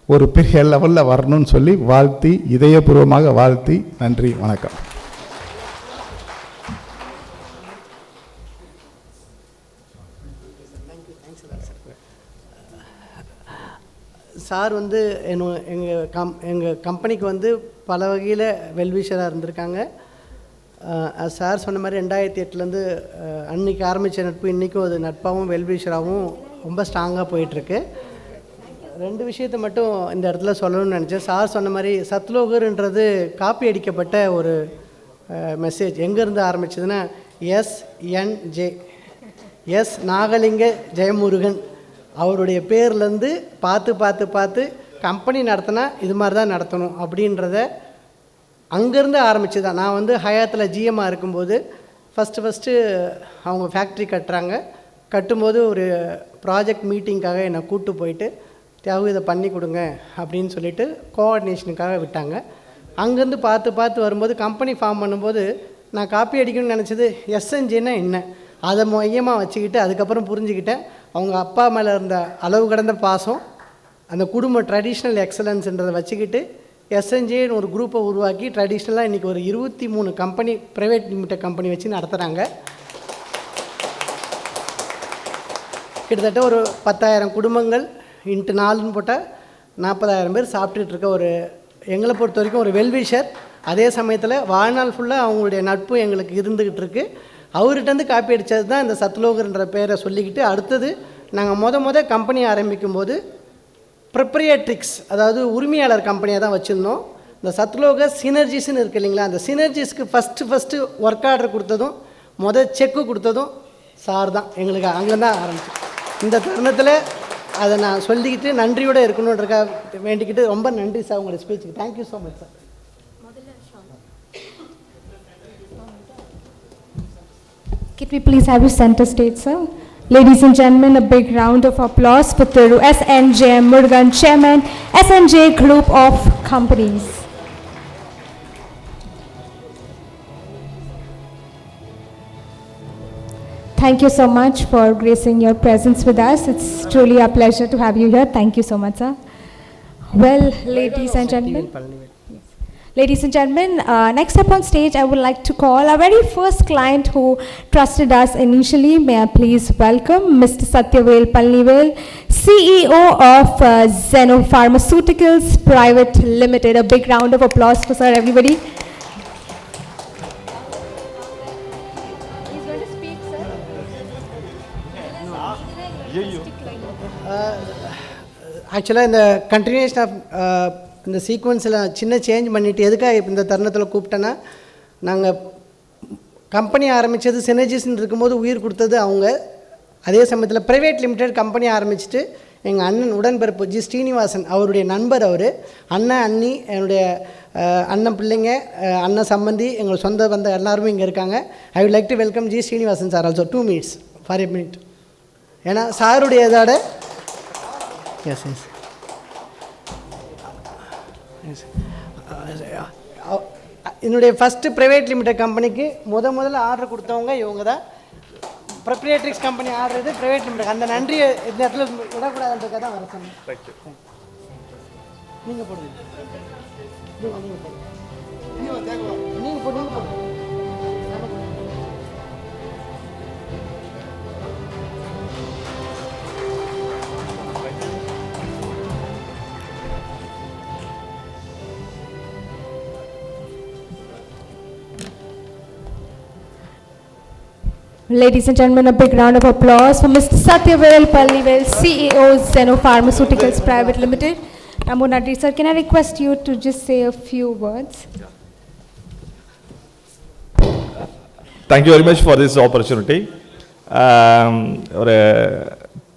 ஒரு பெரிய லெவலில் வரணும்னு சொல்லி வாழ்த்தி, இதயபூர்வமாக வாழ்த்தி, நன்றி, வணக்கம். சார் வந்து எங்கள் கம்பெனிக்கு வந்து பல வகையில் வெல்விஷராக இருந்திருக்காங்க. சார் சொன்ன மாதிரி 2008 அன்றைக்கி ஆரம்பித்த நட்பு இன்றைக்கும் அது நட்பாகவும் வெல்விஷராகவும் ரொம்ப ஸ்ட்ராங்காக போயிட்டுருக்கு. 2 விஷயத்தை மட்டும் இந்த இடத்துல சொல்லணும்னு நினச்சேன். சார் சொன்ன மாதிரி சத்லோகர்ன்றது காப்பி அடிக்கப்பட்ட ஒரு மெசேஜ். எங்கேருந்து ஆரம்பிச்சதுன்னா, SNJ, எஸ் நாகலிங்க ஜெயமுருகன் அவருடைய பேர்லேருந்து பார்த்து கம்பெனி நடத்தினா இது மாதிரி தான் நடத்தணும் அப்படின்றத அங்கேருந்து ஆரம்பிச்சு தான். நான் வந்து ஹயாத்தில் ஜிஎம்மாக இருக்கும்போது ஃபஸ்ட்டு அவங்க ஃபேக்ட்ரி கட்டுறாங்க. கட்டும்போது ஒரு ப்ராஜெக்ட் மீட்டிங்காக என்னை கூப்பிட்டு போயிட்டு, தியாகு இதை பண்ணி கொடுங்க அப்படின்னு சொல்லிட்டு கோஆர்டினேஷனுக்காக விட்டாங்க. அங்கேருந்து பார்த்து வரும்போது கம்பெனி ஃபார்ம் பண்ணும்போது நான் காப்பி அடிக்கணும்னு நினச்சது எஸ்என்ஜின்னா என்ன, அதை மையமாக வச்சுக்கிட்டு அதுக்கப்புறம் புரிஞ்சுக்கிட்டேன். அவங்க அப்பா மேலே இருந்த அளவு கடந்த பாசம், அந்த குடும்ப ட்ரெடிஷ்னல் எக்ஸலன்ஸ்ன்றதை வச்சுக்கிட்டு எஸ்என்ஜேன்னு ஒரு குரூப்பை உருவாக்கி ட்ரெடிஷ்னலாக இன்றைக்கி ஒரு 23 கம்பெனி, ப்ரைவேட் லிமிடெட் கம்பெனி வச்சு நடத்துகிறாங்க. கிட்டத்தட்ட ஒரு 10,000 குடும்பங்கள் இன்ட்டு 4ன்னு போட்டால் 40,000 பேர் சாப்பிட்டுட்டு இருக்க ஒரு எங்களை பொறுத்த வரைக்கும் ஒரு வெல்விஷர். அதே சமயத்தில் வாழ்நாள் ஃபுல்லாக அவங்களுடைய நட்பு எங்களுக்கு இருந்துக்கிட்டு இருக்குது. அவர்கிட்டருந்து காப்பி அடித்தது தான் இந்த சத்லோகர்ன்ற பேரை சொல்லிக்கிட்டு, அடுத்தது நாங்கள் முத கம்பெனி ஆரம்பிக்கும் போது ப்ரிப்ரியேட்ரிக்ஸ், அதாவது உரிமையாளர் கம்பெனியாக தான் வச்சுருந்தோம். இந்த சத்லோகர் சினர்ஜிஸ்ன்னு இருக்குது இல்லைங்களா, அந்த சினர்ஜிஸ்க்கு ஃபஸ்ட்டு ஒர்க் ஆர்டர் கொடுத்ததும் செக்கு கொடுத்ததும் சார் தான். எங்களுக்கு அங்கே தான் ஆரம்பிச்சு. இந்த தருணத்தில் அதை நான் சொல்லிக்கிட்டு நன்றியோடு இருக்கணுன்றக்காக வேண்டிக்கிட்டு ரொம்ப நன்றி சார் உங்களோட ஸ்பீச்சுக்கு. Thank you so much sir. Can we please have you center stage, sir? Ladies and gentlemen, a big round of applause for Thiru SNJ Murugan, Chairman, SNJ Group of Companies. Thank you so much for gracing your presence with us. It's truly a pleasure to have you here. Thank you so much, sir. Well, ladies and gentlemen, next up on stage, I would like to call our very first client who trusted us initially. May I please welcome Mr. Satyavel Palnivel, CEO of Zeno Pharmaceuticals Private Limited. A big round of applause for sir, everybody. ஆக்சுவலாக இந்த continuation of இந்த சீக்வன்ஸில் சின்ன change பண்ணிவிட்டு எதுக்காக இப்போ இந்த தருணத்தில் கூப்பிட்டேன்னா, நாங்கள் கம்பெனி ஆரம்பித்தது சினர்ஜிஸ்ன்னு இருக்கும்போது உயிர் கொடுத்தது அவங்க. அதே சமயத்தில் ப்ரைவேட் லிமிடெட் கம்பெனி ஆரம்பிச்சுட்டு எங்கள் அண்ணன் உடன்பிறப்பு ஜி ஸ்ரீனிவாசன், அவருடைய நண்பர் அவர், அண்ணன் அண்ணி, என்னுடைய அண்ணன் பிள்ளைங்க, அண்ணன் சம்பந்தி, எங்கள் சொந்த பந்த எல்லாருமே இங்கே இருக்காங்க. I would like to welcome G Srinivasan sir also 2 minutes for a minute. ஏன்னா சாருடைய இதோட எஸ் என்னுடைய ஃபஸ்ட்டு ப்ரைவேட் லிமிடெட் கம்பெனிக்கு முதல்ல ஆர்டர் கொடுத்தவங்க இவங்க தான். ப்ரொப்ரியேட்ரிக்ஸ் கம்பெனி ஆர்டர் இது ப்ரைவேட் லிமிடெட். அந்த நன்றியை இந்த இடத்துல விடக்கூடாதுன்றதுக்காக தான் வர சொன்னேன். நீங்கள் போடுங்க, நீங்கள் போடுங்க. Ladies and gentlemen, a big round of applause for Mr. Satyavel Palnivel, CEO Zeno Pharmaceuticals Private Limited. Namo Nadri sir, can I request you to just say a few words? Thank you very much for this opportunity. ஒரு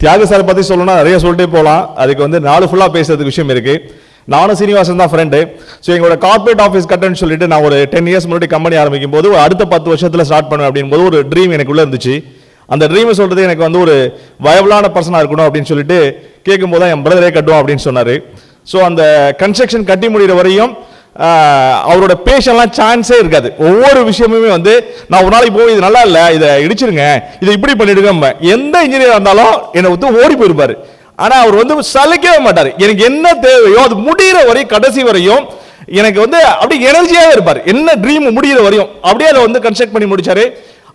தியாக sir பற்றி சொல்லணும்னா நிறைய சொல்லிட்டே போகலாம். அதுக்கு வந்து நாலு ஃபுல்லாக பேசுறதுக்கு விஷயம் இருக்குது. நானும் சீனிவாசன் தான் ஃப்ரெண்டு. ஸோ எங்களோட கார்பரேட் ஆஃபீஸ் கட்டன்னு சொல்லிட்டு நான் ஒரு 10 years முன்னாடி கம்பெனி ஆரம்பிக்கும் போது அடுத்த 10 வருஷத்தில் ஸ்டார்ட் பண்ணுவேன் அப்படின்போது ஒரு ட்ரீம் எனக்குள்ளே இருந்துச்சு. அந்த ட்ரீமை சொல்கிறது எனக்கு வந்து ஒரு வயபிளான பர்சனாக இருக்கணும் அப்படின்னு சொல்லிட்டு கேட்கும்போது தான் என் பிரதரே கட்டுவோம் அப்படின்னு சொன்னார். ஸோ அந்த கன்ஸ்ட்ரக்ஷன் கட்டி முடிகிற வரையும் அவரோட பேஷன்லாம் சான்ஸே இருக்காது. ஒவ்வொரு விஷயமுமே வந்து நான் ஒரு நாளைக்கு போய் இது நல்லா இல்லை, இதை இடிச்சிருங்க, இதை இப்படி பண்ணிடுங்க, எந்த இன்ஜினியராக இருந்தாலும் என்னை வந்து ஓடி போயிருப்பார். ஆனால் அவர் வந்து சலிக்கவே மாட்டார். எனக்கு என்ன தேவையோ அது முடிகிற வரையும், கடைசி வரையும் எனக்கு வந்து அப்படியே எனர்ஜியாகவே இருப்பார். என்ன ட்ரீம் முடிகிற வரையும் அப்படியே அதை வந்து கன்ஸ்ட்ரக்ட் பண்ணி முடிச்சாரு.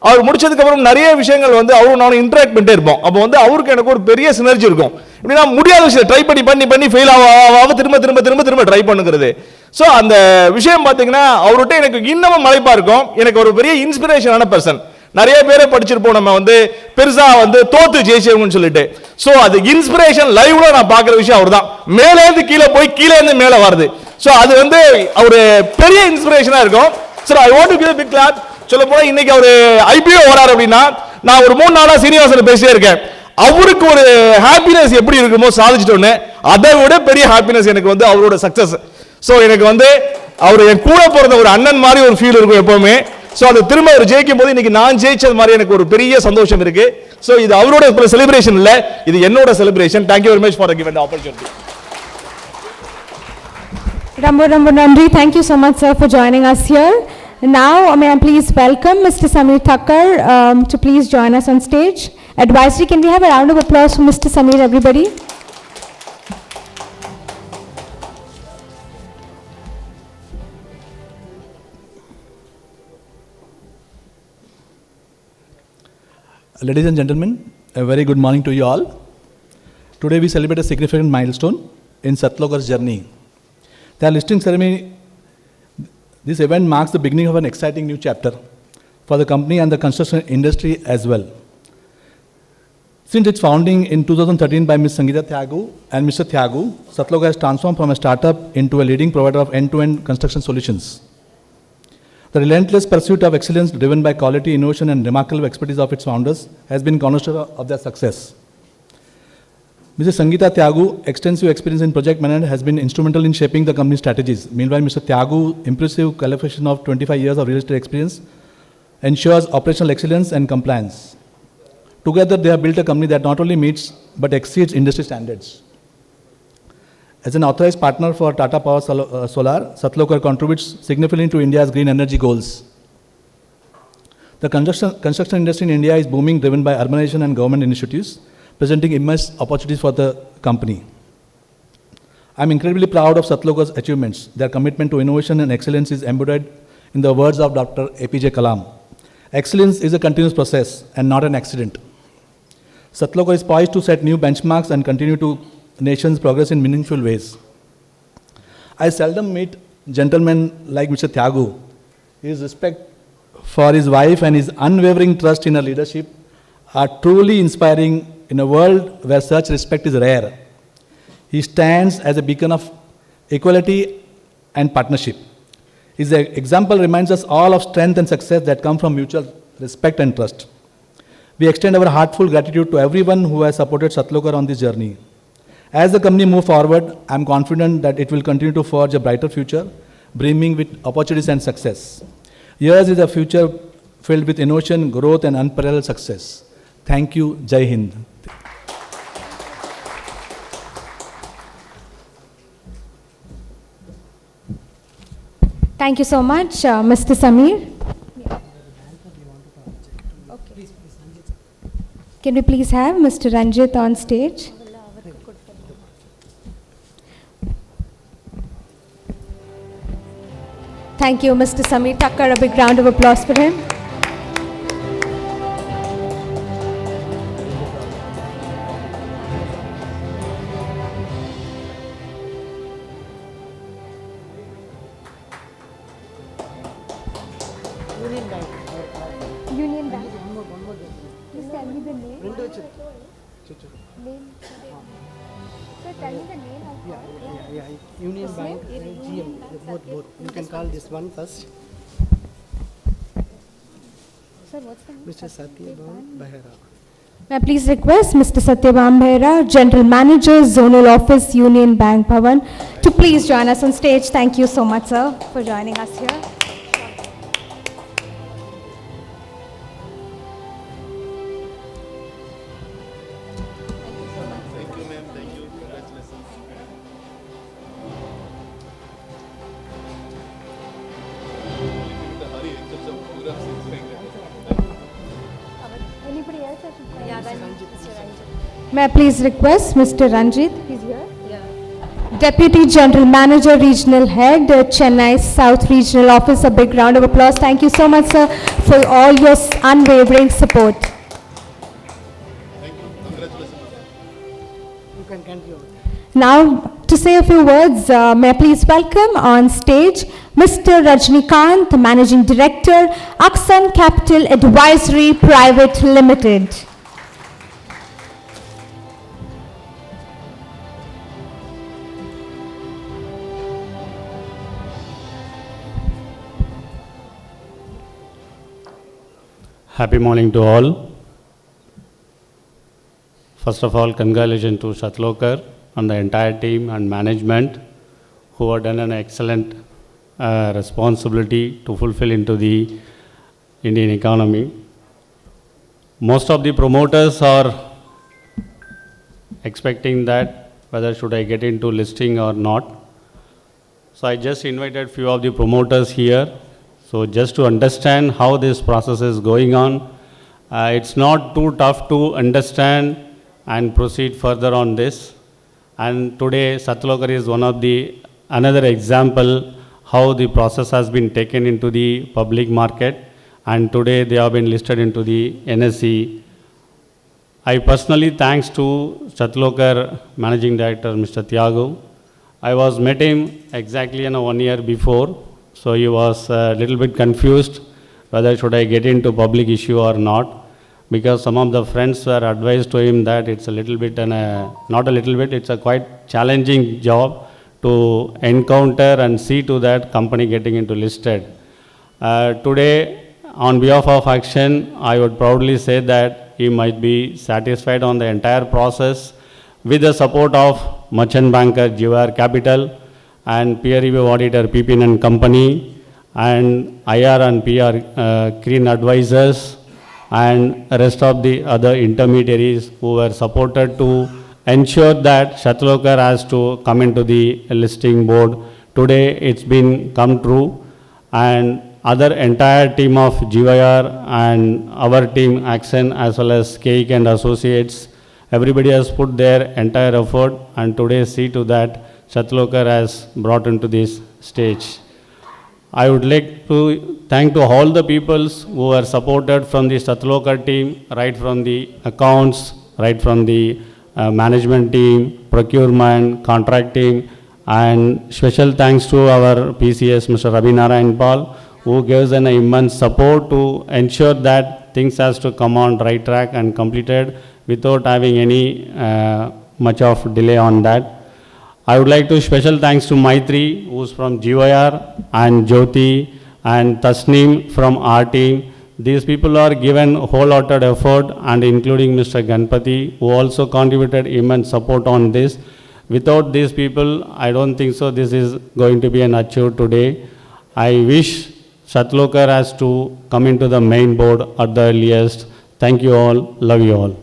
அவர் முடிச்சதுக்கப்புறம் நிறைய விஷயங்கள் வந்து அவரும் நானும் இன்ட்ராக்ட் பண்ணிட்டே இருப்போம். அப்போ வந்து அவருக்கு எனக்கு ஒரு பெரிய சினர்ஜி இருக்கும். இப்படின்னா முடியாத விஷயம் ட்ரை பண்ணி ஃபெயில் ஆக திரும்ப ட்ரை பண்ணுங்கிறது. ஸோ அந்த விஷயம் பார்த்தீங்கன்னா அவர்கிட்ட எனக்கு இன்னமும் மலைப்பா இருக்கும். எனக்கு ஒரு பெரிய இன்ஸ்பிரேஷனான பர்சன். நிறைய பேரை படிச்சிருப்போம் நம்ம வந்து பெருசா வந்து தோத்து ஜெயிச்சவங்கன்னு சொல்லிட்டு. ஸோ அது இன்ஸ்பிரேஷன் லைவ்ல நான் பார்க்குற விஷயம் அவர் தான். மேலேருந்து கீழே போய் கீழே இருந்து மேலே வருது. ஸோ அது வந்து ஒரு பெரிய இன்ஸ்பிரேஷனா இருக்கும். Sir I want to give a big clap. சொல்ல போனா இன்னைக்கு அவர் ஐபிஓ வராரு அப்படின்னா நான் ஒரு 3 நாளா சீனிவாசன் பேசியே இருக்கேன். அவருக்கு ஒரு ஹாப்பினஸ் எப்படி இருக்குமோ சாதிச்சிட்டோன்னு, அதை விட பெரிய ஹாப்பினஸ் எனக்கு வந்து அவரோட சக்சஸ். ஸோ எனக்கு வந்து அவர் என் கூட பிறந்த ஒரு அண்ணன் மாதிரி ஒரு ஃபீல் இருக்கும் எப்பவுமே. ஸோ அது திரும்ப அவர் ஜெயிக்கும் போது இன்னைக்கு நான் ஜெயிச்சது மாதிரி எனக்கு ஒரு பெரிய சந்தோஷம் இருக்கு. ஸோ இது அவரோட செலிப்ரேஷன் இல்லை, இது என்னோட celebration. Thank you very much for giving the opportunity. Rambo Nandri, thank you so much sir for joining us here. Now may I please welcome Mr. Samir Thakkar to please join us on stage. Advisory, can we have a round of applause for Mr. Samir, everybody? Ladies and gentlemen, a very good morning to you all. Today we celebrate a significant milestone in Sathlokhar's journey. Their listing ceremony, this event marks the beginning of an exciting new chapter for the company and the construction industry as well. Since its founding in 2013 by Ms. Sangeeta Tyagu and Mr. Tyagu, Sathlokhar has transformed from a startup into a leading provider of end-to-end construction solutions. The relentless pursuit of excellence driven by quality, innovation, and remarkable expertise of its founders has been cornerstone of their success. Mrs. Sangeeta Tyagu's extensive experience in project management has been instrumental in shaping the company's strategies. Meanwhile, Mr. Tyagu's impressive qualification of 25 years of real estate experience ensures operational excellence and compliance. Together, they have built a company that not only meets but exceeds industry standards. As an authorized partner for Tata Power Solar, Sathlokhar contributes significantly to India's green energy goals. The construction industry in India is booming, driven by urbanization and government initiatives, presenting immense opportunities for the company. I am incredibly proud of Sathlokhar's achievements. Their commitment to innovation and excellence is embodied in the words of Dr. APJ Kalam. Excellence is a continuous process and not an accident. Sathlokhar is poised to set new benchmarks and continue to nation's progress in meaningful ways. I seldom meet gentlemen like Mr. Tyagu. His respect for his wife and his unwavering trust in her leadership are truly inspiring in a world where such respect is rare. He stands as a beacon of equality and partnership. His example reminds us all of strength and success that come from mutual respect and trust. We extend our heartfelt gratitude to everyone who has supported Sathlokhar on this journey. As the company moves forward, I am confident that it will continue to forge a brighter future, brimming with opportunities and success. Yours is a future filled with innovation, growth, and unparalleled success. Thank you. Jai Hind. Thank you so much, Mr. Samir. Can we please have Mr. Ranjit on stage? Thank you, Mr. Samir Thakkar. A big round of applause for him. Union Bank. Please tell me the name. Name. Sir, tell me the name of Yeah. Union Bank, GM, both. You can call this one first. Sir, what's the name? Mr. Sathlokhar Behera. May I please request Mr. Satyabam Behera, General Manager, Zonal Office, Union Bank Bhavan, to please join us on stage. Thank you so much, sir, for joining us here. Anybody else? May I please request Mr. Ranjit? He's here. Deputy General Manager, Regional Head, Chennai South Regional Office. A big round of applause. Thank you so much, sir, for all your unwavering support. You can continue. Now, to say a few words, may I please welcome on stage Mr. Rajnikant, Managing Director, Aksan Capital Advisory Private Limited. Happy morning to all. First of all, congratulations to Sathlokhar and the entire team and management who have done an excellent responsibility to fulfill into the Indian economy. Most of the promoters are expecting that whether should I get into listing or not. So I just invited few of the promoters here. So just to understand how this process is going on, it's not too tough to understand and proceed further on this. And today Sathlokhar is one of the another example how the process has been taken into the public market, and today they have been listed into the NSE. I personally thanks to Sathlokhar Managing Director Mr. Tyagu I was met him exactly 1 year before, so he was a little bit confused whether should I get into public issue or not, because some of the friends were advised to him that it's a little bit not a little bit, it's a quite challenging job to encounter and see to that company getting into listed. Today, on behalf of Action, I would proudly say that he might be satisfied on the entire process with the support of merchant banker GR Capital and peer review auditor PPN and Company and IR and PR Green advisors and rest of the other intermediaries who were supported to ensure that Sathlokhar has to come into the listing board. Today it's been come true, and other entire team of GYR and our team Action as well as Cake and Associates, everybody has put their entire effort, and today see to that Sathlokhar has brought into this stage. I would like to thank to all the peoples who were supported from the Sathlokhar team, right from the accounts, right from the management team, procurement, contracting, and special thanks to our PCS, Mr. Ravi Narayan Pal, who gives an immense support to ensure that things has to come on right track and completed without having any much of delay on that. I would like to special thanks to Maitri, who's from GYR, and Jyoti and Tasneem from our team. These people are given wholehearted effort, and including Mr. Ganpati, who also contributed immense support on this. Without these people, I don't think so this is going to be an achieved today. I wish Sathlokhar has to come into the main board at the earliest. Thank you all. Love you all.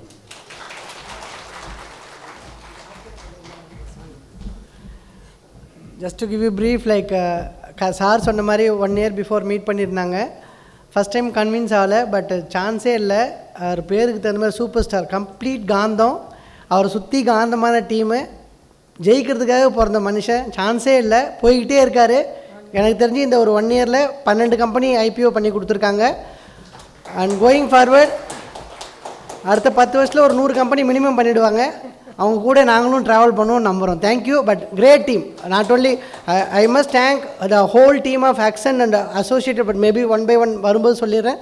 Just to give you a brief, like sir சொன்ன மாதிரி 1 year before meet பண்ணியிருந்தாங்க. First time convince ஆகலை, but சான்ஸே இல்லை. அவர் பேருக்கு தகுந்த மாதிரி super star, complete காந்தம். அவரை சுற்றி காந்தமான டீமு, ஜெயிக்கிறதுக்காக பிறந்த மனுஷன், சான்ஸே இல்லை, போய்கிட்டே இருக்கார். எனக்கு தெரிஞ்சு இந்த ஒரு 1 yearல 12 கம்பெனி IPO பண்ணி கொடுத்துருக்காங்க. அண்ட் கோயிங் ஃபார்வர்ட் அடுத்த 10 வருஷத்தில் ஒரு 100 கம்பெனி மினிமம் பண்ணிவிடுவாங்க. அவங்க கூட நாங்களும் ட்ராவல் பண்ணுவோம் நம்புகிறோம். Thank you. But great team. Not only I must thank the whole team of action and associated, but maybe one by one வரும்போது சொல்லிடுறேன்.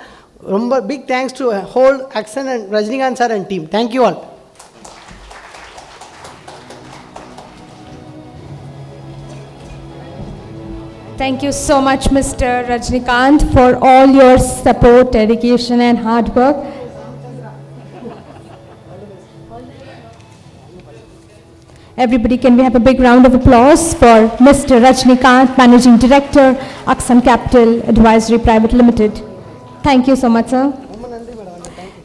ரொம்ப big thanks to whole action and Rajinikanth sir and team. Thank you all. Thank you so much, Mr. Rajnikant, for all your support, dedication, and hard work. Everybody, can we have a big round of applause for Mr. Rajnikant, Managing Director, Aksan Capital Advisory Private Limited. Thank you so much, sir.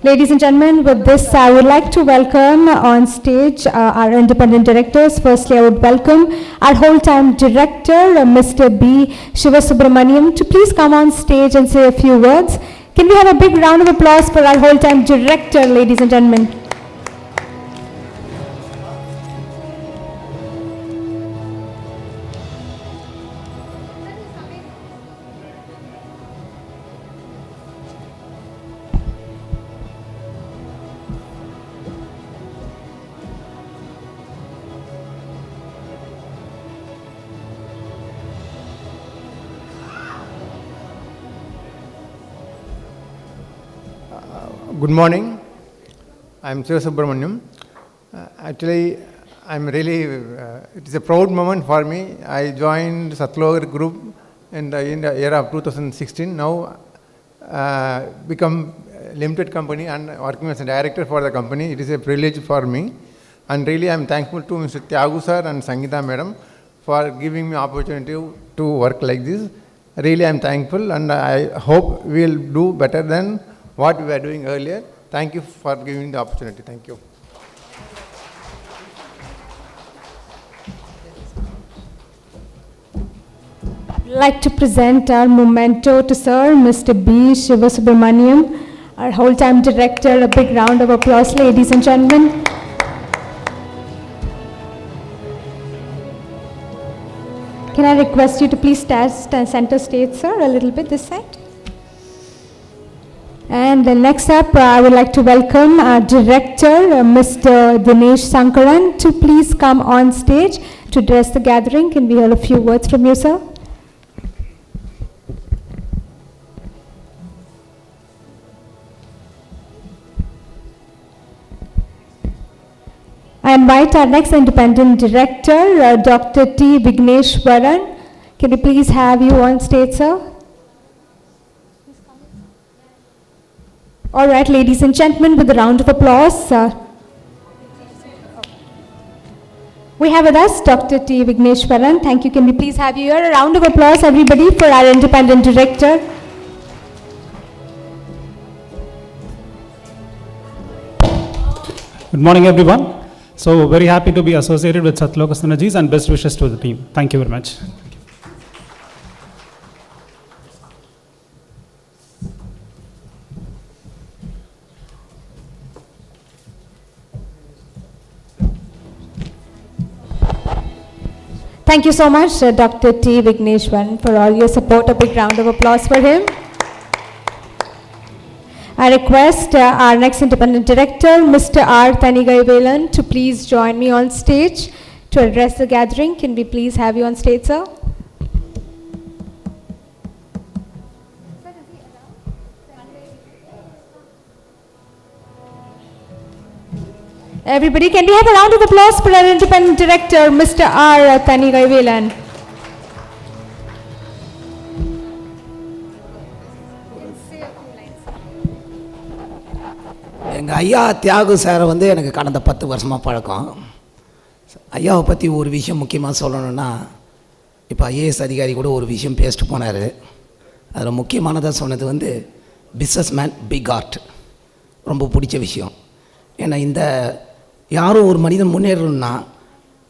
Ladies and gentlemen, with this, I would like to welcome on stage our independent directors. Firstly, I would welcome our whole-time director, Mr. B. Shivasubramaniam, to please come on stage and say a few words. Can we have a big round of applause for our whole-time director, ladies and gentlemen? Good morning. I am Shivasubramaniam. Actually, I am really, it is a proud moment for me. I joined Sathlokhar Group in the year of 2016. Now, become a limited company and working as a director for the company. It is a privilege for me. And really, I am thankful to Mr. Tyagu sir and Sangeeta madam for giving me opportunity to work like this. Really, I am thankful, and I hope we will do better than what we were doing earlier. Thank you for giving the opportunity. Thank you. I'd like to present our memento to Sir, Mr. B. Shivasubramaniam, our whole-time director. A big round of applause, ladies and gentlemen. Can I request you to please stand center stage, sir, a little bit this side? And then next up, I would like to welcome our director, Mr. Dinesh Sankaran, to please come on stage. to address the gathering. Can we hear a few words from you, sir? I invite our next independent director, Dr. T. Vigneshwaran. Can we please have you on stage, sir? All right, ladies and gentlemen, with a round of applause. We have with us Dr. T. Vigneshwaran. Thank you. Can we please have you here? A round of applause, everybody, for our independent director. Good morning, everyone. So very happy to be associated with Sathlokhar Synergies and best wishes to the team. Thank you very much. Thank you so much, Dr. T. Vigneshwaran, for all your support. A big round of applause for him. I request our next independent director, Mr. R. Thanigaivelan, to please join me on stage to address the gathering. Can we please have you on stage, sir? Everybody, can we have a round of applause for our independent director, Mr. R. Thanigaivelan? எங்கள் ஐயா தியாகு சாரை வந்து எனக்கு கடந்த 10 வருஷமாக பழக்கம். ஐயாவை பற்றி ஒரு விஷயம் முக்கியமாக சொல்லணுன்னா, இப்போ ஐஏஎஸ் அதிகாரி கூட ஒரு விஷயம் பேசிட்டு போனார். அதில் முக்கியமானதாக சொன்னது வந்து பிஸ்னஸ் மேன் பிக் ஆர்ட். ரொம்ப பிடிச்ச விஷயம். ஏன்னா இந்த யாரும் ஒரு மனிதன் முன்னேறணும்னா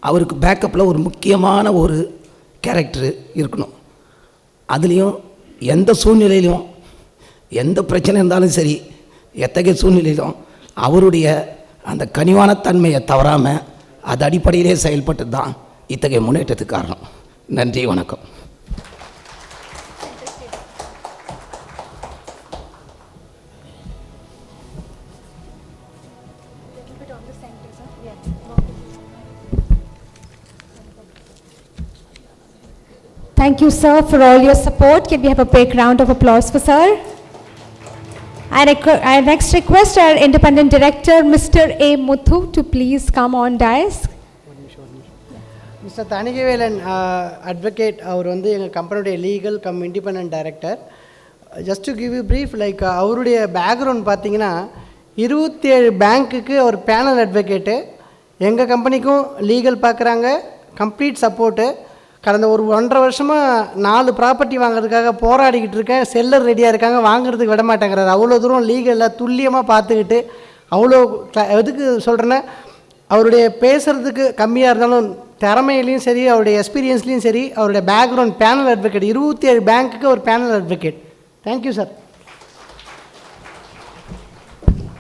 அவருக்கு பேக்கப்பில் ஒரு முக்கியமான ஒரு கேரக்டரு இருக்கணும். அதுலேயும் எந்த சூழ்நிலையிலும் எந்த பிரச்சனை இருந்தாலும் சரி, எத்தகைய சூழ்நிலையிலும் அவருடைய அந்த கனிவான தன்மையை தவறாமல் அது அடிப்படையிலே செயல்பட்டு தான் இத்தகைய முன்னேற்றத்துக்கு காரணம். நன்றி, வணக்கம். Thank you, sir, for all your support. Can we have a big round of applause for sir? I next request our independent director, Mr. A. Muthu, to please come on dais. Mr. Thanigavelan, advocate, அவர் வந்து எங்கள் கம்பெனியுடைய legal cum independent director. Just to give you brief, like அவருடைய background பார்த்தீங்கன்னா 27 பேங்க்குக்கு அவர் panel advocate. எங்கள் கம்பெனிக்கும் legal பார்க்குறாங்க, கம்ப்ளீட் சப்போர்ட்டு. கடந்த ஒரு 1.5 வருஷமாக 4 ப்ராப்பர்ட்டி வாங்குறதுக்காக போராடிக்கிட்டு இருக்கேன். செல்லர் ரெடியாக இருக்காங்க, வாங்குறதுக்கு விட மாட்டேங்கிறாரு. அவ்வளோ தூரம் லீகலில் துல்லியமாக பார்த்துக்கிட்டு, அவ்வளோ எதுக்கு சொல்கிறேன்னா, அவருடைய பேசுகிறதுக்கு கம்மியாக இருந்தாலும் திறமையிலையும் சரி, அவருடைய எக்ஸ்பீரியன்ஸ்லேயும் சரி, அவருடைய பேக்ரவுண்ட் பேனல் அட்வொகேட். 27 பேங்க்குக்கு ஒரு panel advocate. Thank you sir.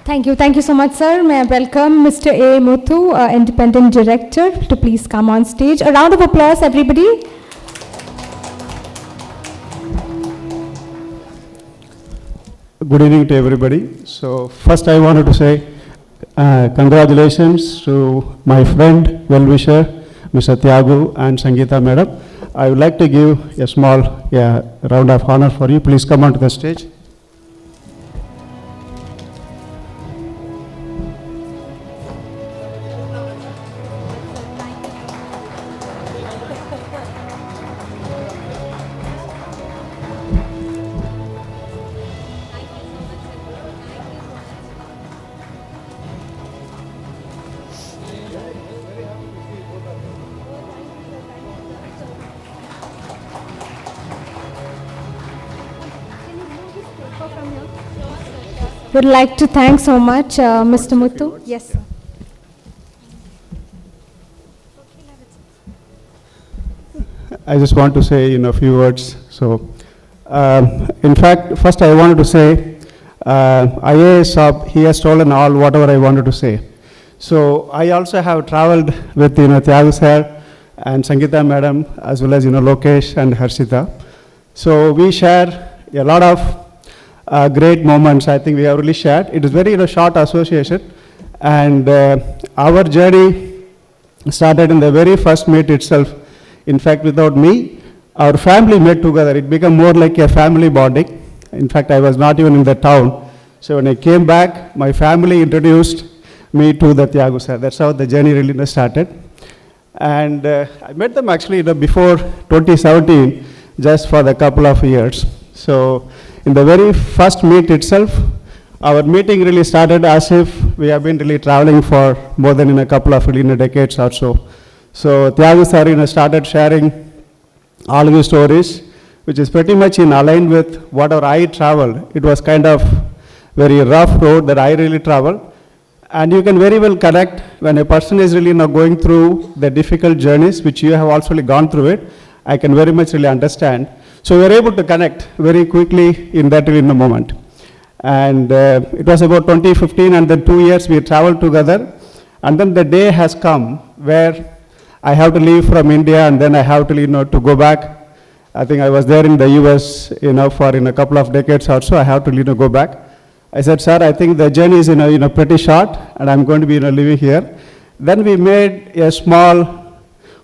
Thank you so much, sir. May I welcome Mr. A. Muthu, independent director, to please come on stage. A round of applause, everybody. Good evening to everybody. So first I wanted to say congratulations to my friend, well-wisher, Mr. Tyagu and Sangeeta madam. I would like to give a small round of honor for you. Please come onto the stage. Would like to thank so much Mr. Muthu. Yes, sir. I just want to say in a few words. So, in fact, first I wanted to say, IAS Saab, he has stolen all whatever I wanted to say. So, I also have traveled with, Tyagu sir and Sangeeta madam, as well as, Lokesh and Harshita. So, we share a lot of great moments. I think we have really shared. It is very, short association. And our journey started in the very first meet itself. In fact, without me, our family met together. It became more like a family bonding. In fact, I was not even in the town. So when I came back, my family introduced me to the Thiagu sir. That's how the journey really started. And I met them actually before 2017, just for the couple of years. So in the very first meet itself, our meeting really started as if we have been really traveling for more than in a couple of decades or so. So Thiagu sir started sharing all of his stories, which is pretty much in line with whatever I traveled. It was kind of very rough road that I really traveled. And you can very well connect when a person is really going through the difficult journeys, which you have also really gone through it. I can very much really understand. So we were able to connect very quickly in that really moment. And it was about 2015, and then 2 years we traveled together. And then the day has come where I have to leave from India, and then I have to, to go back. I think I was there in the US, for in a couple of decades or so. I have to, go back. I said, sir, I think the journey is, pretty short, and I'm going to be, living here. Then we made a small,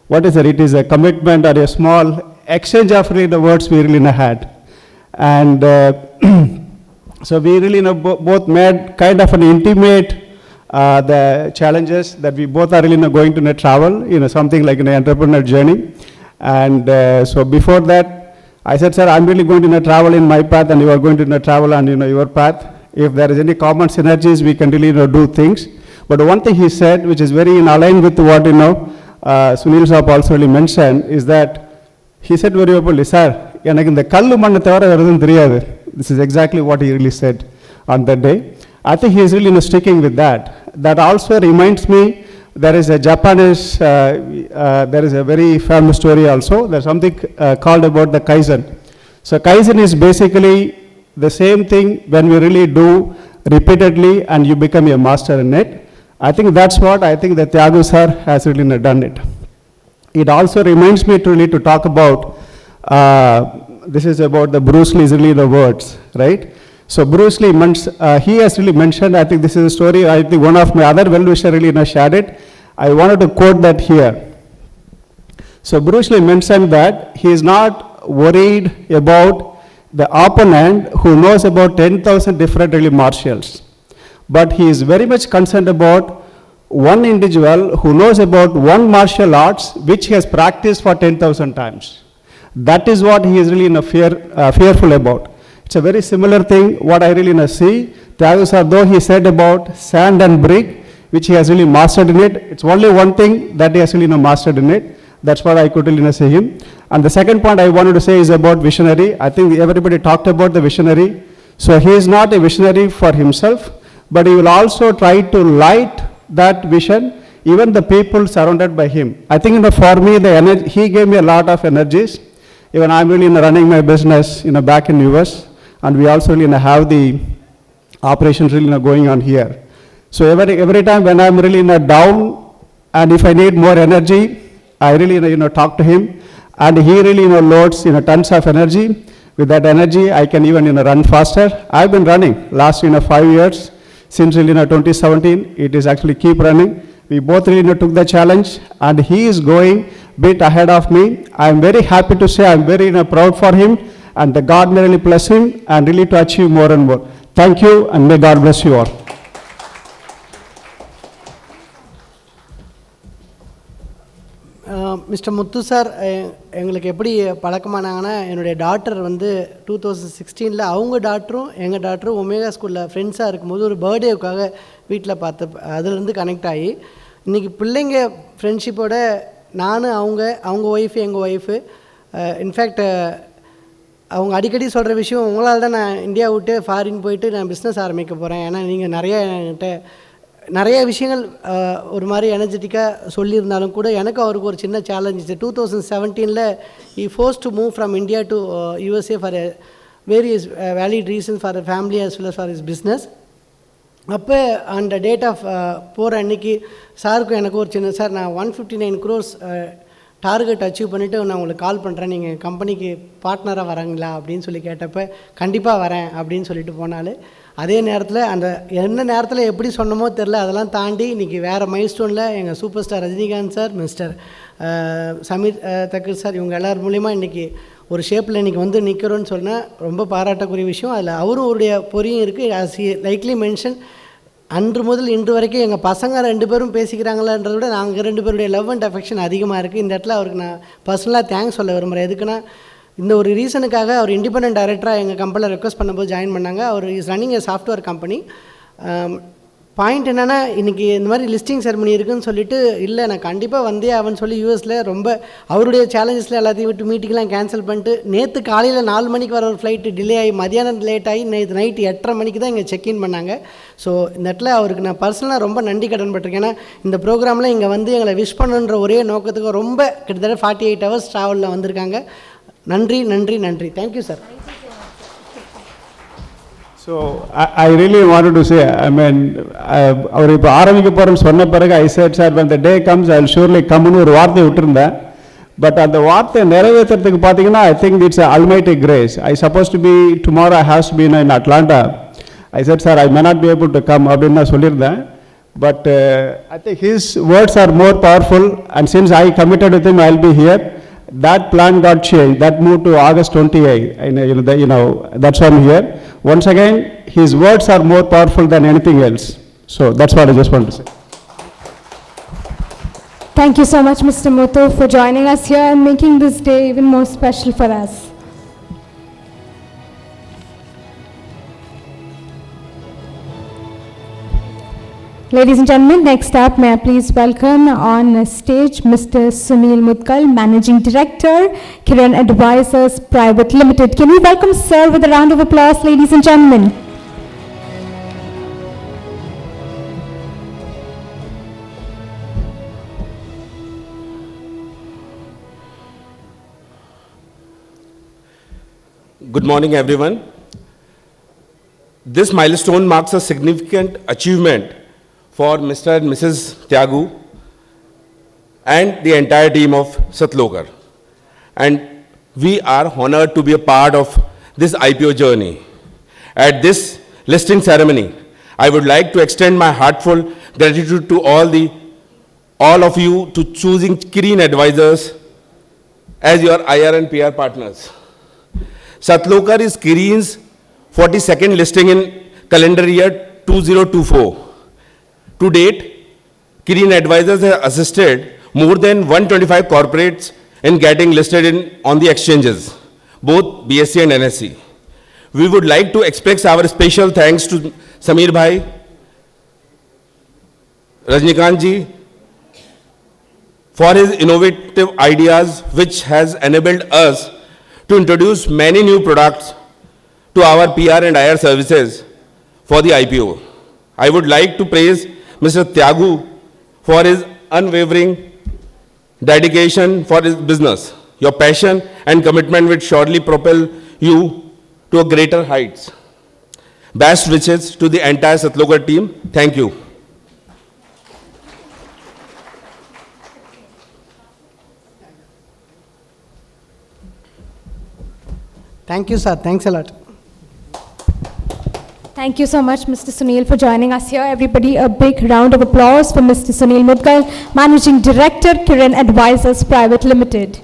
what is it? It is a commitment or a small exchange of really the words we really had. And so we really both made kind of an intimate the challenges that we both are really going to travel, something like an entrepreneurial journey. And so before that, I said, sir, I'm really going to travel in my path, and you are going to travel on your path. If there is any common synergies, we can really do things. But one thing he said, which is very in line with what Sunil Saab also really mentioned, is that he said very openly, sir, this is exactly what he really said on that day. I think he is really sticking with that. That also reminds me, there is a Japanese, there is a very famous story also. There's something called about the Kaizen. So Kaizen is basically the same thing when we really do repeatedly and you become a master in it. I think that's what I think that Thiagu sir has really done it. It also reminds me to really to talk about, this is about the Bruce Lee's really the words, right? So Bruce Lee, he has really mentioned, I think this is a story, I think one of my other well-wisher really shared it. I wanted to quote that here. So Bruce Lee mentioned that he is not worried about the opponent who knows about 10,000 different really martials, but he is very much concerned about one individual who knows about one martial arts which he has practiced for 10,000 times. That is what he is really fearful about. It's a very similar thing what I really see. Thiagu sir, though he said about sand and brick, which he has really mastered in it, it's only one thing that he has really mastered in it. That's what I could really say him. And the second point I wanted to say is about visionary. I think everybody talked about the visionary. So he is not a visionary for himself, but he will also try to light that vision, even the people surrounded by him. I think for me, the energy, he gave me a lot of energies. Even I'm really running my business back in US, and we also really have the operations really going on here. So every time when I'm really down, and if I need more energy, I really talk to him, and he really loads tons of energy. With that energy, I can even run faster. I've been running last 5 years since really 2017. It is actually keep running. We both really took the challenge, and he is going bit ahead of me. I'm very happy to say I'm very proud for him, and the God may really bless him and really to achieve more and more. Thank you, and may God bless you all. Mister Muthu sir எங்களுக்கு எப்படி பழக்கமானாங்கன்னா, என்னுடைய daughter 2016 அவங்க டாட்டரும் எங்கள் டாட்டரும் omega ஸ்கூலில் ஃப்ரெண்ட்ஸாக இருக்கும்போது ஒரு பர்த்டேவுக்காக வீட்டில் பார்த்து அதுலேருந்து கனெக்ட் ஆகி இன்றைக்கி பிள்ளைங்க ஃப்ரெண்ட்ஷிப்போட நான் அவங்க ஒய்ஃபு எங்கள் ஒய்ஃபு இன்ஃபேக்ட் அவங்க அடிக்கடி சொல்கிற விஷயம், உங்களால் தான் நான் இந்தியா விட்டு ஃபாரின் போயிட்டு நான் பிஸ்னஸ் ஆரம்பிக்க போகிறேன், ஏன்னா நீங்கள் நிறைய விஷயங்கள் ஒரு மாதிரி எனர்ஜெட்டிக்காக சொல்லியிருந்தாலும் கூட எனக்கு அவருக்கு ஒரு சின்ன challenge. 2017 he forced to move from India to USA for various valid reasons for the family as well as for his business. அப்போ அந்த டேட் ஆஃப் போகிற அன்றைக்கி சாருக்கும் எனக்கு ஒரு சின்ன, சார் நான் 159 crores டார்கெட் அச்சீவ் பண்ணிவிட்டு நான் உங்களுக்கு கால் பண்ணுறேன், நீங்கள் கம்பெனிக்கு பார்ட்னராக வரீங்களா அப்படின்னு சொல்லி கேட்டப்போ கண்டிப்பாக வரேன் அப்படின்னு சொல்லிட்டு போனாலும், அதே நேரத்தில் அந்த என்ன நேரத்தில் எப்படி சொன்னமோ தெரில, அதெல்லாம் தாண்டி இன்றைக்கி வேறு மைல்ஸ்டோனில் எங்கள் super star Rajinikanth sir, mister Sameer Thakkar sir, இவங்க எல்லோரும் மூலிமா இன்றைக்கி ஒரு ஷேப்பில் இன்றைக்கி வந்து நிற்கிறோன்னு சொன்னால் ரொம்ப பாராட்டக்கூடிய விஷயம். அதில் அவரும் அவருடைய பொறியும் இருக்குது. ஆஸ் ஹி லைக்லி மென்ஷன், அன்று முதல் இன்று வரைக்கும் எங்கள் பசங்க 2 பேரும் பேசிக்கிறாங்களான்றத விட நாங்கள் 2 பேருடைய லவ் அண்ட் அஃபெக்ஷன் அதிகமாக இருக்குது. இந்த இடத்துல அவருக்கு நான் பர்சனலாக தேங்க்ஸ் சொல்ல விரும்புகிறேன். எதுக்குன்னா, இந்த ஒரு ரீசனுக்காக அவர் இண்டிபெண்டன்ட் டைரக்டராக எங்கள் கம்பெனியில் ரெக்வஸ்ட் பண்ணும்போது ஜாயின் பண்ணாங்க. அவர் is running a software company. Point என்னென்னா, இன்றைக்கி இந்த மாதிரி லிஸ்டிங் செரமனி இருக்குதுன்னு சொல்லிட்டு, இல்லை நான் கண்டிப்பாக வந்தே அவன் சொல்லி யூஎஸில் ரொம்ப அவருடைய சேலஞ்சஸில் எல்லாத்தையும் விட்டு மீட்டிங்லாம் கேன்சல் பண்ணிட்டு, நேற்று காலையில் 4 மணிக்கு வர ஒரு ஃப்ளைட்டு டிலே ஆகி மதியானம் லேட் ஆகி நேற்று நைட்டு 8:30 மணிக்கு தான் இங்கே செக்இன் பண்ணாங்க. ஸோ இந்த இடத்துல அவருக்கு நான் பர்சனலாக ரொம்ப நன்றி கடன் பட்டிருக்கேன். ஏன்னா இந்த ப்ரோக்ராமில் இங்கே வந்து எங்களை விஷ் பண்ணுன்ற ஒரே நோக்கத்துக்கு ரொம்ப கிட்டத்தட்ட 48 ஹவர்ஸ் ட்ராவலில் வந்திருக்காங்க. நன்றி நன்றி நன்றி. Thank you sir. So, I really wanted to say, I mean, அவர் இப்போ ஆரம்பிக்க போகிறேன்னு சொன்ன பிறகு I said, sir, when the day comes, I'll surely come-னு ஒரு வார்த்தை விட்டுருந்தேன். பட் அந்த வார்த்தை நிறைவேற்றுறதுக்கு பார்த்தீங்கன்னா, I think it's an almighty grace. I supposed to be, tomorrow I have to be in Atlanta. I said, sir, I may not be able to come அப்படின்னு நான் சொல்லியிருந்தேன். But I think his words are more powerful, and since I committed with him, I'll be here. That plan got changed. That moved to August 28. That's why I'm here. Once again, his words are more powerful than anything else. So that's what I just want to say. Thank you so much, Mr. Muthu, for joining us here and making this day even more special for us. Ladies and gentlemen, next up, may I please welcome on stage Mr. Sunil Mutkal, Managing Director, Kiran Advisors Private Limited. Can we welcome sir with a round of applause, ladies and gentlemen? Good morning, everyone. This milestone marks a significant achievement for Mr. and Mrs. Tyagu and the entire team of Sathlokhar. And we are honored to be a part of this IPO journey. At this listing ceremony, I would like to extend my heartfelt gratitude to all of you to choosing Kiran Advisors as your IR and PR partners. Sathlokhar is Kiran's 42nd listing in calendar year 2024. To date, Kiran Advisors has assisted more than 125 corporates in getting listed on the exchanges, both BSE and NSE. We would like to express our special thanks to Sameer Bhai, Rajnikant ji, for his innovative ideas, which has enabled us to introduce many new products to our PR and IR services for the IPO. I would like to praise Mr. Tyagu for his unwavering dedication for his business. Your passion and commitment will surely propel you to greater heights. Best wishes to the entire Sathlokhar team. Thank you. Thank you, sir. Thanks a lot. Thank you so much, Mr. Sunil, for joining us here. Everybody, a big round of applause for Mr. Sunil Mutkal, Managing Director, Kiran Advisors Private Limited.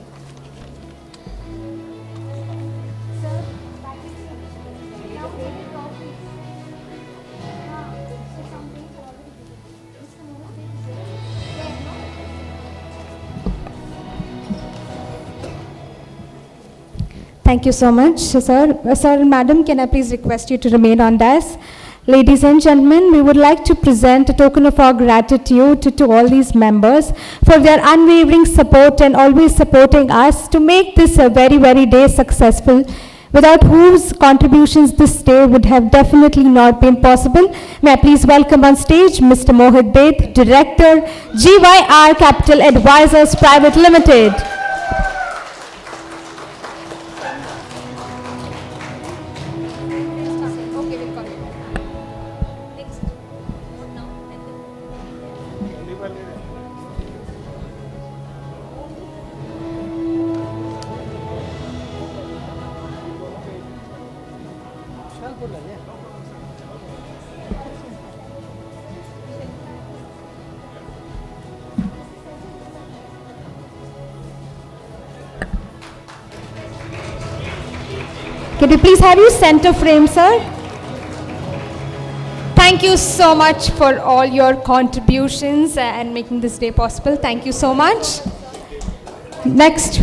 Thank you so much, sir. Sir and madam, can I please request you to remain on desk? Ladies and gentlemen, we would like to present a token of our gratitude to all these members for their unwavering support and always supporting us to make this a very, very day successful, without whose contributions this day would have definitely not been possible. May I please welcome on stage Mr. Mohit Bed, Director, GYR Capital Advisors Private Limited. Can we please have you center frame, sir? Thank you so much for all your contributions and making this day possible. Thank you so much. Next,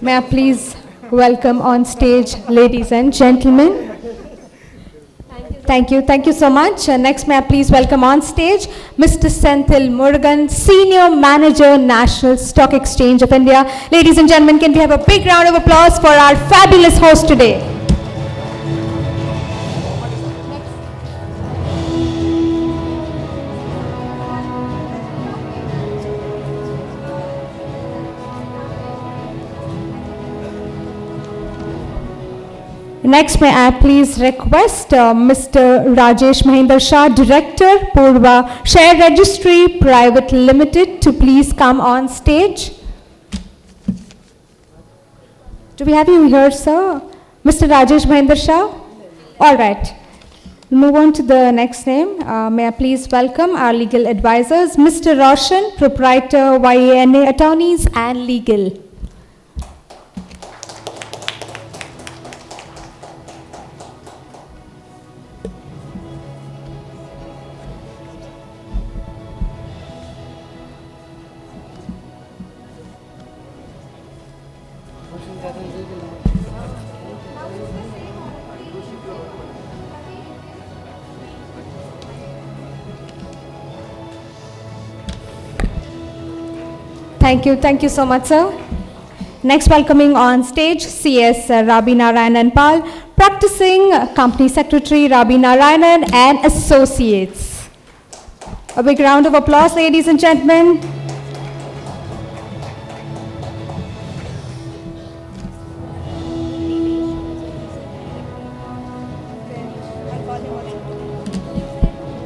may I please welcome on stage, ladies and gentlemen. Thank you so much. Next, may I please welcome on stage Mr. Senthil Murugan, Senior Manager, National Stock Exchange of India. Ladies and gentlemen, can we have a big round of applause for our fabulous host today? Next, may I please request Mr. Rajesh Mahinder Shah, Director, Purva Share Registry Private Limited, to please come on stage. Do we have you here, sir? Mr. Rajesh Mahinder Shah? All right. Move on to the next name. May I please welcome our legal advisors, Mr. Roshan, Proprietor, YANA Attorneys and Legal. Thank you so much, sir. Next, welcoming on stage CS Rabi Narayanan Pal, Practicing Company Secretary Rabi Narayanan and Associates. A big round of applause, ladies and gentlemen.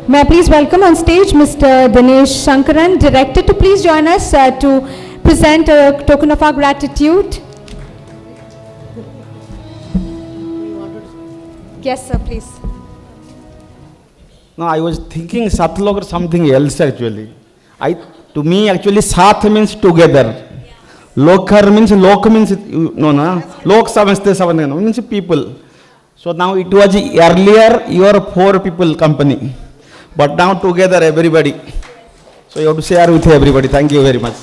May I please welcome on stage Mr. Dinesh Shankaran, Director, to please join us to present a token of our gratitude. Yes, sir, please. No, I was thinking Sathlokhar something else actually. To me actually Sath means together. Lokhar means Lok Samasthe Savanena means people. So now it was earlier your 4 people company. But now together everybody. So you have to share with everybody. Thank you very much.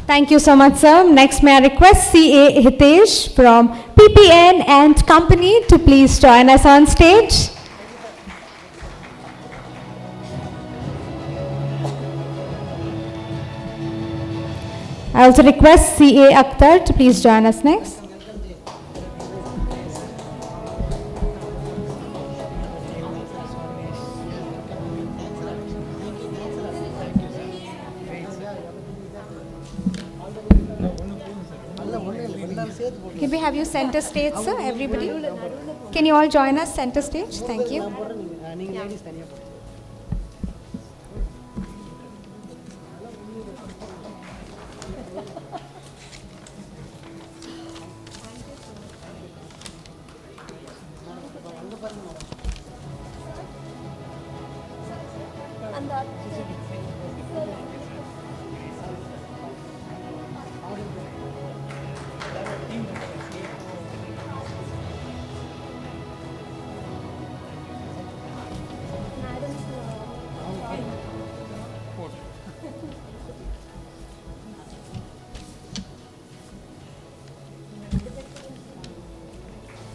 Thank you so much, sir. Next, may I request CA Hitesh from PPN and Company to please join us on stage. I also request CA Akhtar to please join us next. Can we have you center stage, sir, everybody? Can you all join us center stage? Thank you.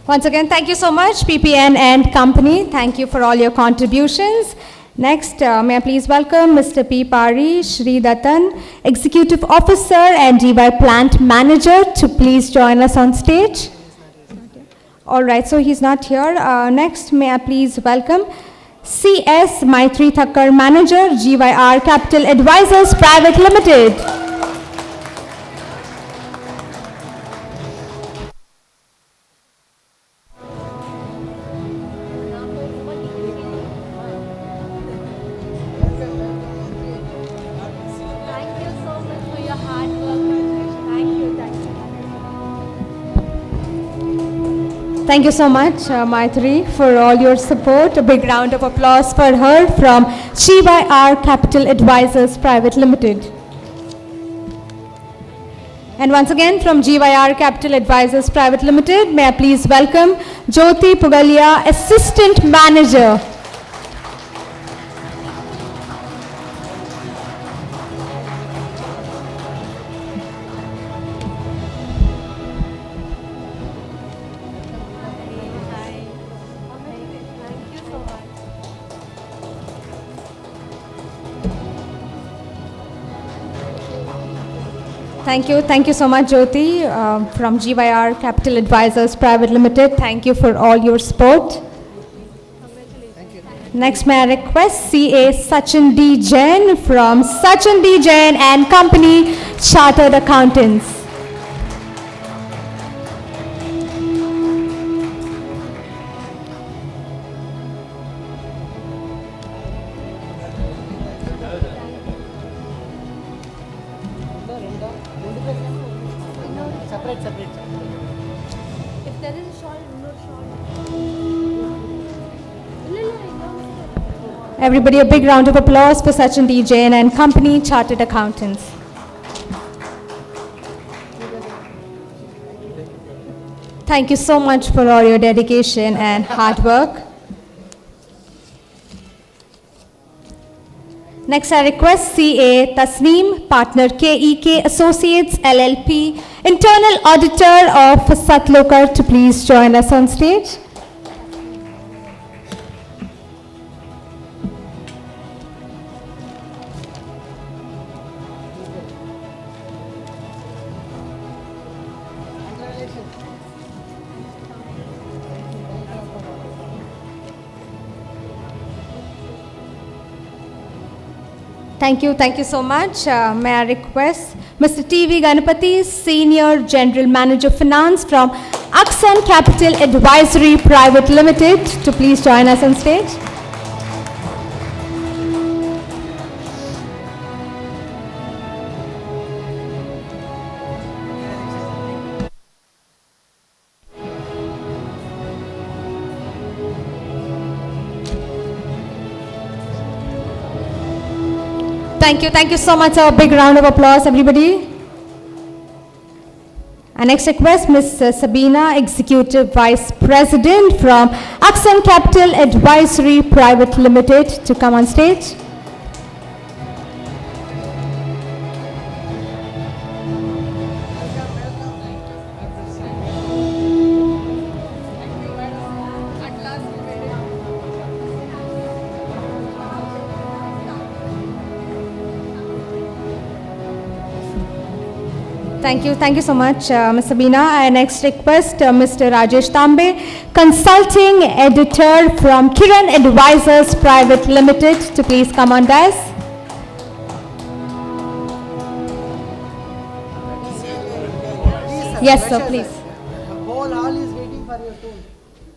Once again, thank you so much, PPN and Company. Thank you for all your contributions. Next, may I please welcome Mr. P. Pari Shri Datan, Executive Officer and DY Plant Manager, to please join us on stage. All right, so he's not here. Next, may I please welcome CS Maitri Thakkar, Manager, GYR Capital Advisors Private Limited. Thank you so much, Maithri, for all your support. A big round of applause for her from GYR Capital Advisors Private Limited. And once again, from GYR Capital Advisors Private Limited, may I please welcome Jyoti Pugalia, Assistant Manager. Thank you so much, Jyoti, from GYR Capital Advisors Private Limited. Thank you for all your support. Next, may I request CA Sachin D. Jain from Sachin D. Jain and Company, Chartered Accountants. Everybody, a big round of applause for Sachin D. Jain and Company, Chartered Accountants. Thank you so much for all your dedication and hard work. Next, I request CA Tasneem, Partner KEK Associates LLP, Internal Auditor of Sathlokhar, to please join us on stage. Thank you so much. May I request Mr. TV Ganapati, Senior General Manager Finance from Aksan Capital Advisory Private Limited, to please join us on stage. Thank you so much. A big round of applause, everybody. And next request, Ms. Sabina, Executive Vice President from Aksan Capital Advisory Private Limited, to come on stage. Thank you so much, Ms. Sabina. I next request Mr. Rajesh Tambe, Consulting Editor from Kiran Advisors Private Limited, to please come on dais. Yes, sir, please. Whole hall is waiting for your turn.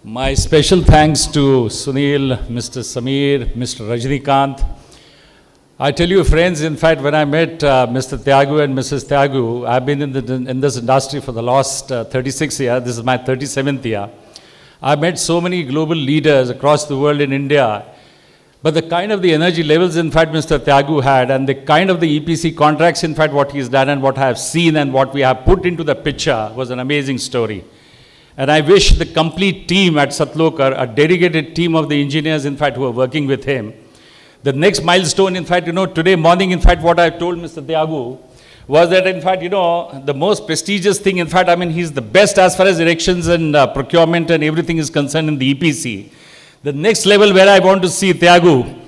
My special thanks to Sunil, Mr. Samir, Mr. Rajnikant. I tell you, friends, in fact, when I met Mr. Tyagu and Mrs. Tyagu, I've been in this industry for the last 36 years. This is my 37th year. I've met so many global leaders across the world in India. But the kind of the energy levels, in fact, Mr. Tyagu had, and the kind of the EPC contracts, in fact, what he's done and what I have seen and what we have put into the picture was an amazing story. And I wish the complete team at Sathlokhar, a dedicated team of the engineers, in fact, who are working with him, the next milestone, in fact, today morning, in fact, what I told Mr. Tyagu was that, in fact, the most prestigious thing, in fact, he's the best as far as erections and procurement and everything is concerned in the EPC. The next level where I want to see Tyagu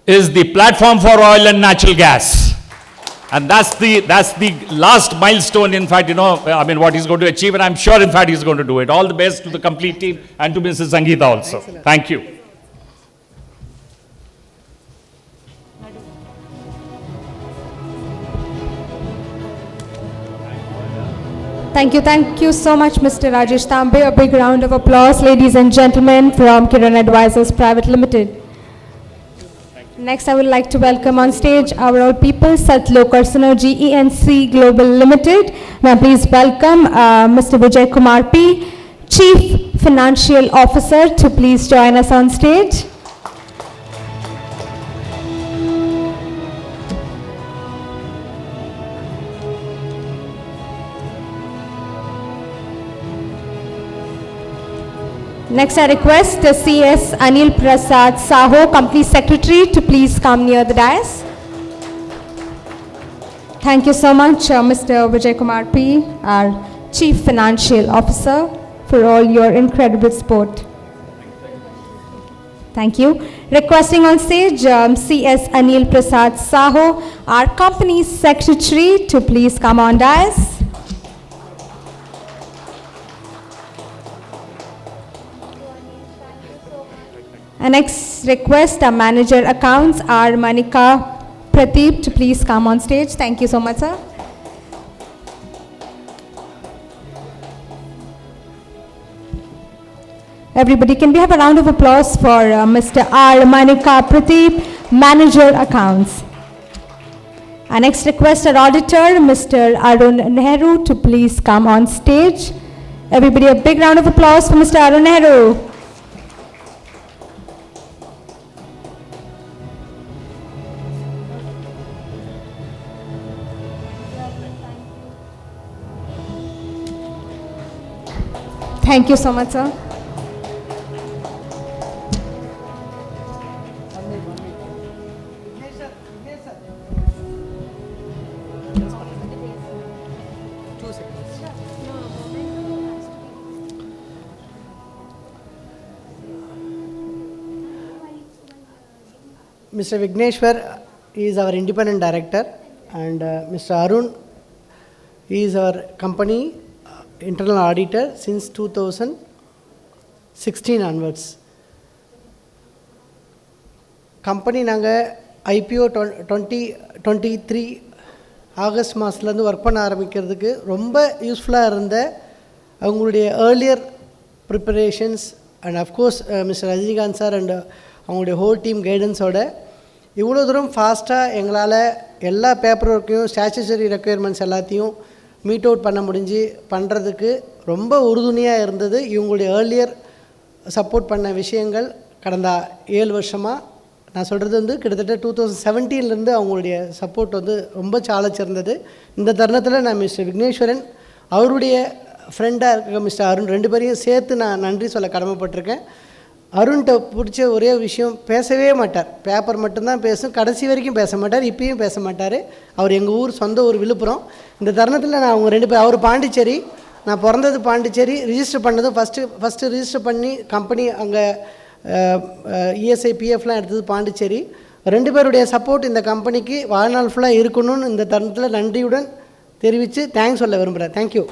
is the platform for oil and natural gas. And that's the last milestone, in fact, what he's going to achieve, and I'm sure, in fact, he's going to do it. All the best to the complete team and to Mrs. Sangeeta also. Excellent. Thank you. Thank you so much, Mr. Rajesh Tambe. A big round of applause, ladies and gentlemen, from Kiran Advisors Private Limited. Next, I would like to welcome on stage our old people, Sathlokhar Synergy ENC Global Limited. Now, please welcome Mr. Vijay Kumar P., Chief Financial Officer to please join us on stage. Next, I request the CS Anil Prasad Saho, Company Secretary, to please come near the dais. Thank you so much, Mr. Vijay Kumar P., our Chief Financial Officer, for all your incredible support. Thank you. Requesting on stage CS Anil Prasad Saho, our Company Secretary, to please come on dais. And next request our Manager Accounts, our Manika Pradeep, to please come on stage. Thank you so much, sir. Everybody, can we have a round of applause for Mr. R. Manika Pradeep, Manager Accounts. Our next request our Auditor, Mr. Arun Nehru, to please come on stage. Everybody, a big round of applause for Mr. Arun Nehru. Thank you so much, sir. Mr. Vigneshwar is our independent director, and Mr. Arun is our company internal auditor since 2016 onwards. Company நாங்கள் IPO 2023 August மாதத்துலேருந்து work பண்ண ஆரம்பிக்கிறதுக்கு ரொம்ப யூஸ்ஃபுல்லாக இருந்த அவங்களுடைய earlier preparations and of course mister Rajinikanth sir and அவங்களுடைய whole team கைடன்ஸோட இவ்வளோ தூரம் ஃபாஸ்ட்டாக எங்களால் எல்லா பேப்பர் ஒர்க்கையும் ஸ்டாச்சுட்டரி ரெக்குயர்மெண்ட்ஸ் எல்லாத்தையும் மீட் அவுட் பண்ண முடிஞ்சு பண்ணுறதுக்கு ரொம்ப உறுதுணையாக இருந்தது இவங்களுடைய ஏர்லியர் சப்போர்ட் பண்ண விஷயங்கள். கடந்த 7 வருஷமாக நான் சொல்கிறது வந்து கிட்டத்தட்ட 2017 அவங்களுடைய சப்போர்ட் வந்து ரொம்ப சாலச்சிருந்தது. இந்த தருணத்தில் நான் மிஸ்டர் விக்னேஸ்வரன் அவருடைய ஃப்ரெண்டாக இருக்க மிஸ்டர் அருண் 2 பேரையும் சேர்த்து நான் நன்றி சொல்ல கடமைப்பட்டிருக்கேன். அருண்கிட்ட பிடிச்ச ஒரே விஷயம், பேசவே மாட்டார், பேப்பர் மட்டும்தான் பேசும், கடைசி வரைக்கும் பேச மாட்டார், இப்பயும் பேச மாட்டார். அவர் எங்கள் ஊர் சொந்த ஊர் விழுப்புரம். இந்த தருணத்தில் நான் அவங்க 2 பேர், அவர் பாண்டிச்சேரி, நான் பிறந்தது பாண்டிச்சேரி, ரிஜிஸ்டர் பண்ணதும் ஃபஸ்ட்டு ரிஜிஸ்டர் பண்ணி கம்பெனி அங்கே இஎஸ்ஐ பிஎஃப்லாம் எடுத்தது பாண்டிச்சேரி. 2 பேருடைய சப்போர்ட் இந்த கம்பெனிக்கு வாழ்நாள் ஃபுல்லாக இருக்கணும்னு இந்த தருணத்தில் நன்றியுடன் தெரிவித்து தேங்க்ஸ் சொல்ல விரும்புகிறேன். Thank you.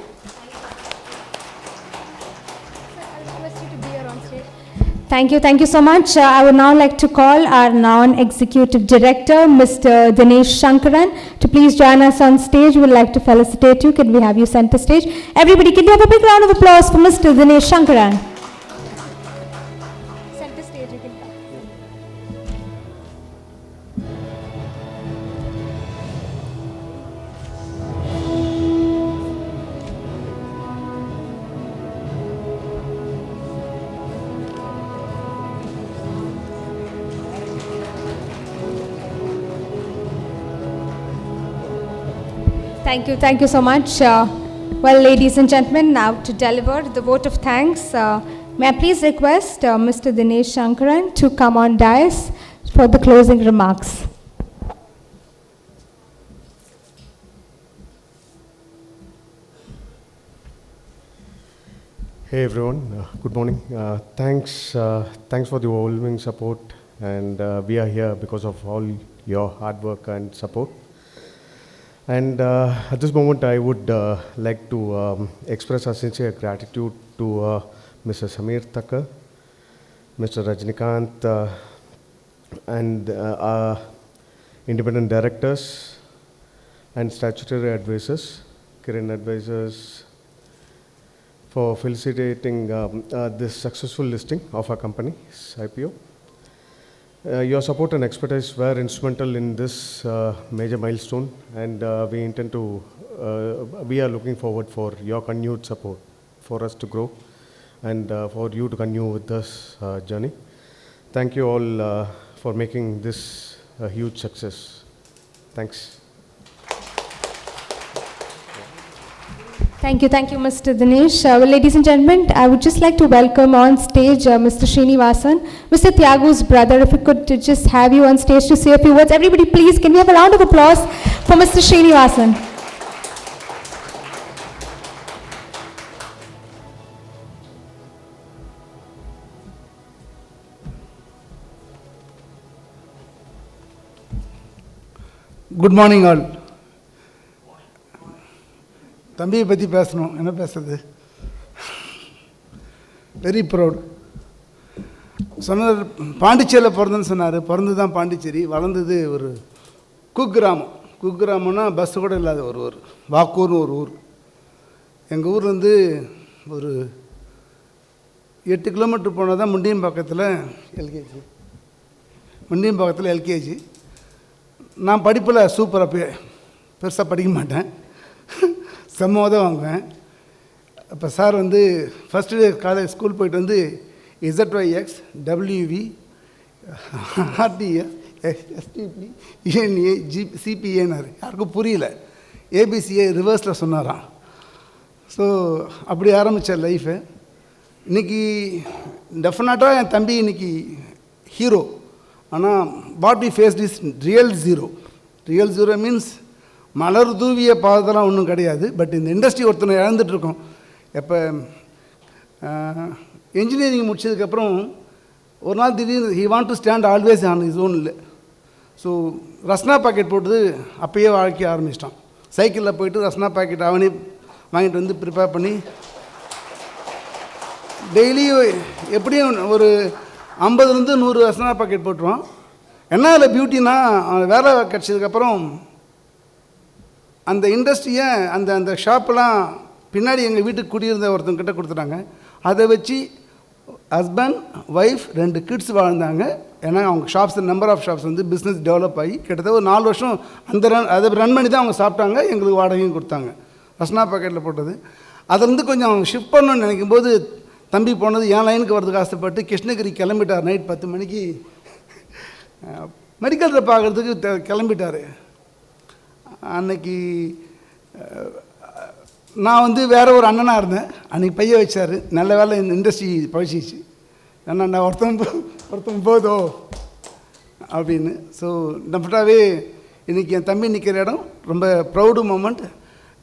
Thank you so much. I would now like to call our non-executive director, Mr. Dinesh Shankaran, to please join us on stage. We would like to felicitate you. Can we have you center stage? Everybody, can we have a big round of applause for Mr. Dinesh Shankaran? Center stage, you can come. Thank you so much. Well, ladies and gentlemen, now to deliver the vote of thanks, may I please request Mr. Dinesh Shankaran to come on dais for the closing remarks. Hey everyone, good morning. Thanks for the overwhelming support, and we are here because of all your hard work and support. And at this moment, I would like to express our sincere gratitude to Mr. Samir Thakkar, Mr. Rajnikant, and our independent directors and statutory advisors, Kiran advisors, for facilitating this successful listing of our company's IPO. Your support and expertise were instrumental in this major milestone, and we are looking forward for your continued support for us to grow and for you to continue with this journey. Thank you all for making this a huge success. Thanks. Thank you, Mr. Dinesh. Well, ladies and gentlemen, I would just like to welcome on stage Mr. Srinivasan, Mr. Tyagu's brother. If we could just have you on stage to say a few words. Everybody, please, can we have a round of applause for Mr. Srinivasan? Good morning, all. தம்பியை பற்றி பேசணும், என்ன பேசுறது? Very proud. சொன்னார் பாண்டிச்சேரியில் பிறந்தேன்னு சொன்னார். பிறந்து தான் பாண்டிச்சேரி, வளர்ந்தது ஒரு குக்கிராமம். குக்கிராமம்னா பஸ்ஸு கூட இல்லாத ஒரு ஊர், வாக்கூர்னு ஒரு ஊர். எங்கள் ஊர்லேருந்து ஒரு 8 கிலோமீட்டர் போனால் தான் முண்டியம்பாக்கத்தில் எல்கேஜி. முண்டியம்பாக்கத்தில் எல்கேஜி. நான் படிப்பில் சூப்பராக பெருசாக படிக்க மாட்டேன், செம்மாவை தான் வாங்குவேன். அப்போ சார் வந்து ஃபஸ்ட்டு காலேஜ் ஸ்கூல் போயிட்டு வந்து ZYX WV RDS STP ENA CPAனார். யாருக்கும் புரியல. ABCA ரிவர்ஸில் சொன்னாராம். ஸோ அப்படி ஆரம்பித்த லைஃபு. இன்றைக்கி டெஃபினட்டாக என் தம்பி இன்றைக்கி ஹீரோ. ஆனால் what we faced is real zero. Real zero means மலர் தூவிய பாதத்தெல்லாம் ஒன்றும் கிடையாது. பட் இந்த இண்டஸ்ட்ரி ஒருத்தனை இழந்துட்டுருக்கோம். எப்போ என்ஜினியரிங் முடிச்சதுக்கப்புறம் ஒரு நாள் திடீர்னு he want to stand always on is own. இல்லை, ஸோ ரஸ்னா பாக்கெட் போட்டது அப்போயே வாழ்க்கைய ஆரம்பிச்சிட்டான். சைக்கிளில் போய்ட்டு ரஸ்னா பாக்கெட் அவனே வாங்கிட்டு வந்து ப்ரிப்பேர் பண்ணி டெய்லி எப்படியும் ஒரு 50 100 ரஸ்னா பாக்கெட் போட்டுருவான். என்ன அதில் பியூட்டினா, வேலை கிடச்சதுக்கப்புறம் அந்த இண்டஸ்ட்ரியை அந்த ஷாப்பெலாம் பின்னாடி எங்கள் வீட்டுக்கு குடியிருந்த ஒருத்தங்கிட்ட கொடுத்துட்டாங்க. அதை வச்சு ஹஸ்பண்ட் ஒய்ஃப் 2 கிட்ஸ் வாழ்ந்தாங்க. ஏன்னா அவங்க ஷாப்ஸ் நம்பர் ஆஃப் ஷாப்ஸ் வந்து பிஸ்னஸ் டெவலப் ஆகி கிட்டத்தட்ட ஒரு 4 வருஷம் அதை ரன் பண்ணி தான் அவங்க சாப்பிட்டாங்க. எங்களுக்கு வாடகையும் கொடுத்தாங்க ரஸ்னா பாக்கெட்டில் போட்டது. அதிலேருந்து கொஞ்சம் அவங்க ஷிஃப்ட் பண்ணணும்னு நினைக்கும் போது தம்பி போனது என் லைனுக்கு வரதுக்கு ஆசைப்பட்டு கிருஷ்ணகிரி கிளம்பிட்டார். நைட் 10 மணிக்கு மெடிக்கலில் பார்க்குறதுக்கு கிளம்பிட்டார். அன்னைக்கு நான் வந்து வேறு ஒரு அண்ணனாக இருந்தேன். அன்றைக்கி பைய வச்சார். நல்ல வேலை இந்த இண்டஸ்ட்ரி பழிச்சிச்சு. ஏன்னா ஒருத்தன் போதோ அப்படின்னு. ஸோ டெஃபினட்டாகவே இன்றைக்கி என் தம்பி நிற்கிற இடம் ரொம்ப ப்ரௌடு மூமெண்ட்.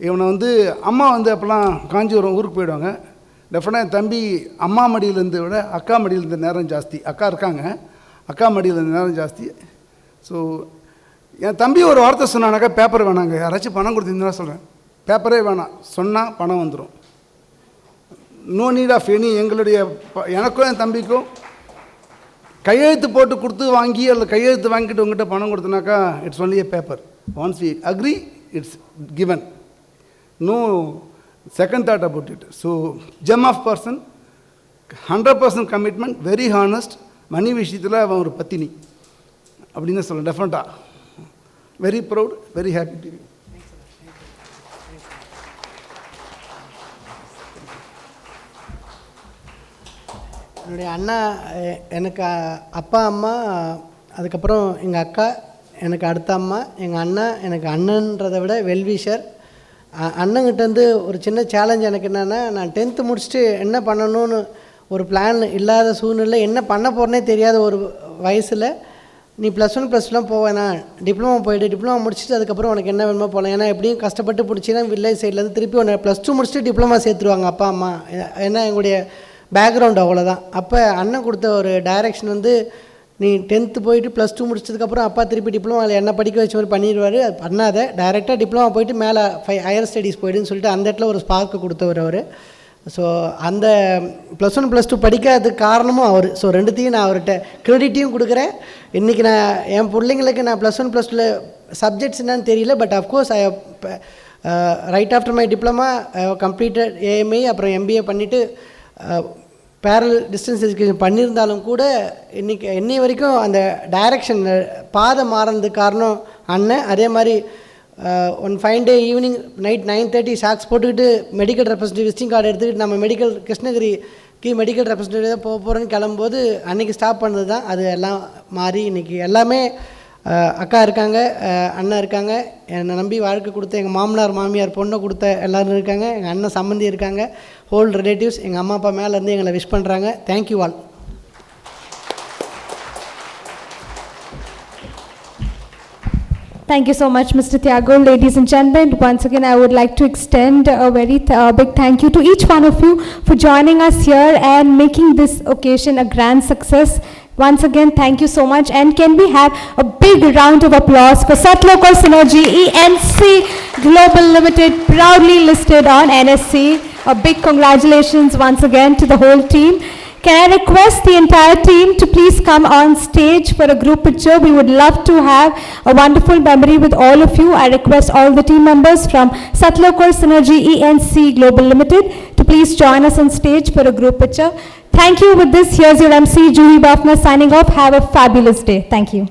இவனை வந்து அம்மா வந்து அப்போல்லாம் காஞ்சிபுரம் ஊருக்கு போயிடுவாங்க. டெஃபினட்டாக என் தம்பி அம்மா மடியில் இருந்த விட அக்கா மடியில் இருந்த நேரம் ஜாஸ்தி. அக்கா இருக்காங்க, அக்கா மடியில் இருந்த நேரம் ஜாஸ்தி. ஸோ என் தம்பி ஒரு வார்த்தை சொன்னானாக்கா, பேப்பர் வேணாங்க, யாராச்சும் பணம் கொடுத்தீங்கன்னா சொல்கிறேன், பேப்பரே வேணாம், சொன்னால் பணம் வந்துடும். No need of any. எங்களுடைய எனக்கும் என் தம்பிக்கும் கையெழுத்து போட்டு கொடுத்து வாங்கி அதில் கையெழுத்து வாங்கிட்டு உங்கள்கிட்ட பணம் கொடுத்தனாக்கா it's only a paper. Once we agree it's given. No second thought about it. So gem of person, 100% commitment, very honest. Money விஷயத்தில் அவன் ஒரு பத்தினி அப்படின்னு சொல்ல. டெஃபினட்டாக very proud, very happy to you. என்னுடைய அண்ணா, எனக்கு அப்பா அம்மா, அதுக்கப்புறம் எங்கள் அக்கா, எனக்கு அடுத்த அம்மா, எங்கள் அண்ணா எனக்கு அண்ணன்றதை விட வெல்விஷர். அண்ணங்கிட்டேருந்து ஒரு சின்ன சேலஞ்ச் எனக்கு என்னென்னா, நான் 10th முடிச்சுட்டு என்ன பண்ணணும்னு ஒரு பிளான் இல்லாத சூழ்நிலை, என்ன பண்ண போகிறேனே தெரியாத ஒரு வயசில், நீ +1 +2 போவேண்ணா, டிப்ளமோ போய்ட்டு டிப்ளமோ முடிச்சுட்டு அதுக்கப்புறம் உனக்கு என்ன வேணுமோ போகலாம். ஏன்னா எப்படியும் கஷ்டப்பட்டு பிடிச்சின்னா வில்லேஜ் சைட்லேருந்து திருப்பி உன்னை +2 முடிச்சுட்டு டிப்ளமா சேர்த்துருவாங்க அப்பா அம்மா. ஏன்னா எங்களுடைய பேக்ரவுண்ட் அவ்வளோதான். அப்போ அண்ணன் கொடுத்த ஒரு டைரெக்ஷன் வந்து, நீ 10th போயிட்டு +2 முடிச்சதுக்கப்புறம் அப்பா திருப்பி டிப்ளமாவில் என்ன படிக்க வச்ச மாதிரி பண்ணிடுவார், அது பண்ணாத, டைரெக்டாக டிப்ளமா போயிட்டு மேலே ஹையர் ஸ்டடீஸ் போய்டுன்னு சொல்லிட்டு அந்த இடத்துல ஒரு ஸ்பார்க்கு கொடுத்தவர் அவர். ஸோ அந்த +1 +2 படிக்காததுக்கு காரணமும் அவர். ஸோ ரெண்டுத்தையும் நான் அவர்கிட்ட கிரெடிட்டையும் கொடுக்குறேன். இன்றைக்கி நான் என் பிள்ளைங்களுக்கு நான் +1 +2 சப்ஜெக்ட்ஸ் என்னன்னு தெரியல, but of course I right after my diploma completed AMI, அப்புறம் MBA பண்ணிவிட்டு பேரல் டிஸ்டன்ஸ் எஜுகேஷன் பண்ணியிருந்தாலும் கூட இன்றைக்கி இன்னி வரைக்கும் அந்த டைரக்ஷன் பாதை மாறினதுக்கு காரணம் அண்ணன். அதே மாதிரி one fine day evening night 9:30 socks போட்டுக்கிட்டு மெடிக்கல் ரெப்ரஸன்டேட்டிவ் விசிட்டிங் கார்டு எடுத்துக்கிட்டு நம்ம மெடிக்கல் கிருஷ்ணகிரி கீ மெடிக்கல் ரெப்ரசன்டேட்டிவ் போக போகிறேன்னு கிளம்பும்போது அன்றைக்கி ஸ்டாப் பண்ணது தான். அது எல்லாம் மாறி இன்றைக்கி எல்லாமே அக்கா இருக்காங்க, அண்ணன் இருக்காங்க, என்னை நம்பி வாழ்க்கை கொடுத்த எங்கள் மாமனார் மாமியார் பொண்ணை கொடுத்த எல்லோரும் இருக்காங்க, எங்கள் அண்ணன் சம்மந்தி இருக்காங்க, ஹோல் ரிலேட்டிவ்ஸ் எங்கள் அம்மா அப்பா மேலேருந்து எங்களை விஷ் பண்ணுறாங்க. Thank you all. Thank you so much, Mr. Thiago. Ladies and gentlemen, once again, I would like to extend a very big thank you to each one of you for joining us here and making this occasion a grand success. Once again, thank you so much. And can we have a big round of applause for Sathlokhar Synergy ENC Global Limited, proudly listed on NSE. A big congratulations once again to the whole team. Can I request the entire team to please come on stage for a group picture? We would love to have a wonderful memory with all of you. I request all the team members from Sathlokhar Synergy ENC Global Limited to please join us on stage for a group picture. Thank you. With this, here's your MC, Juhi Bafna, signing off. Have a fabulous day. Thank you.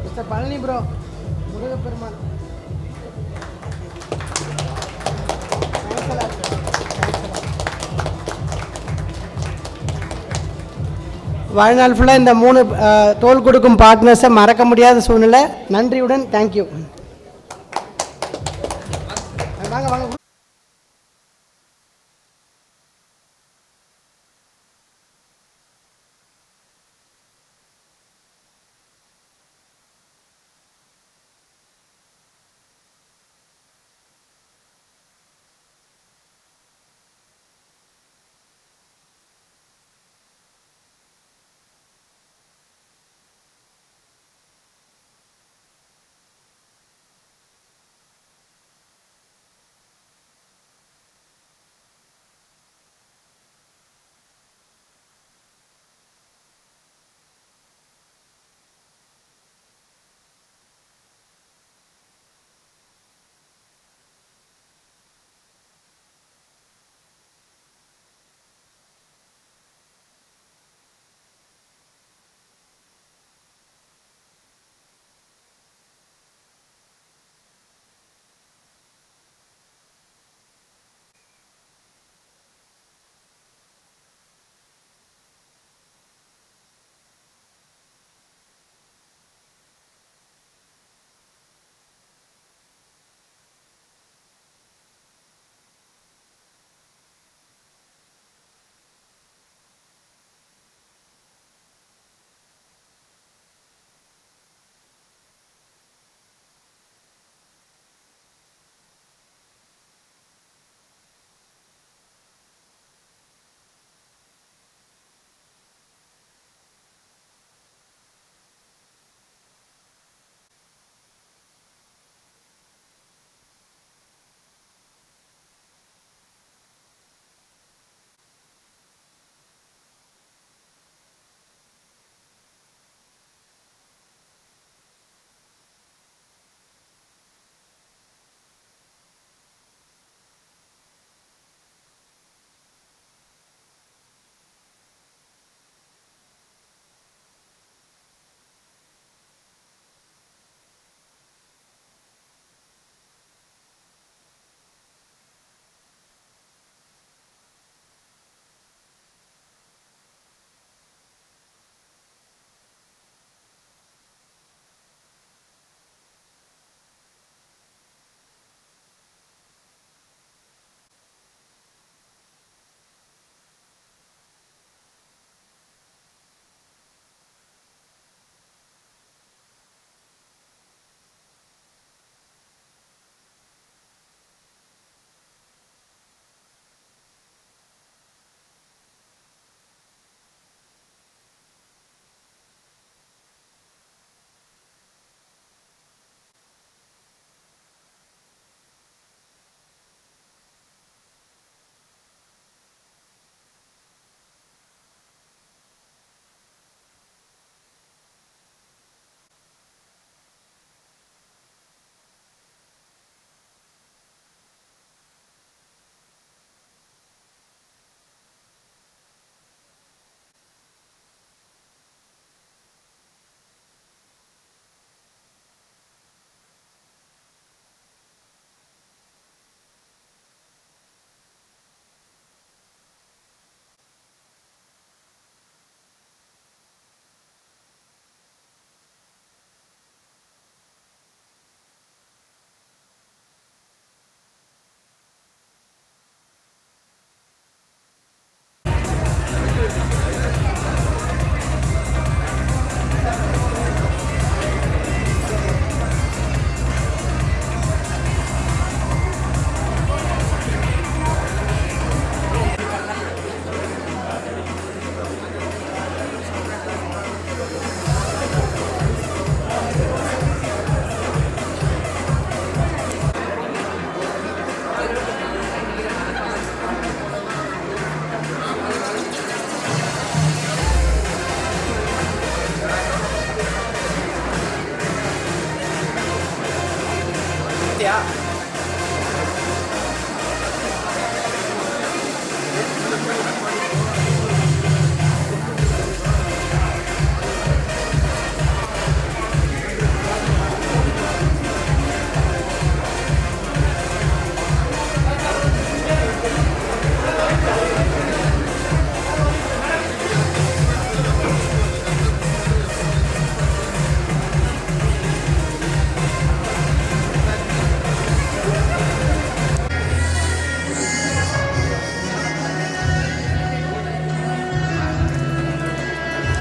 Mr. Palani bro, Muruga Perumal. Thanks a lot. வாழ்நாள் ஃபுல்லாக இந்த 3 தோல் கொடுக்கும் பார்ட்னர்ஸை மறக்க முடியாத சூழ்நிலை. நன்றியுடன் thank you. வாங்க வாங்க.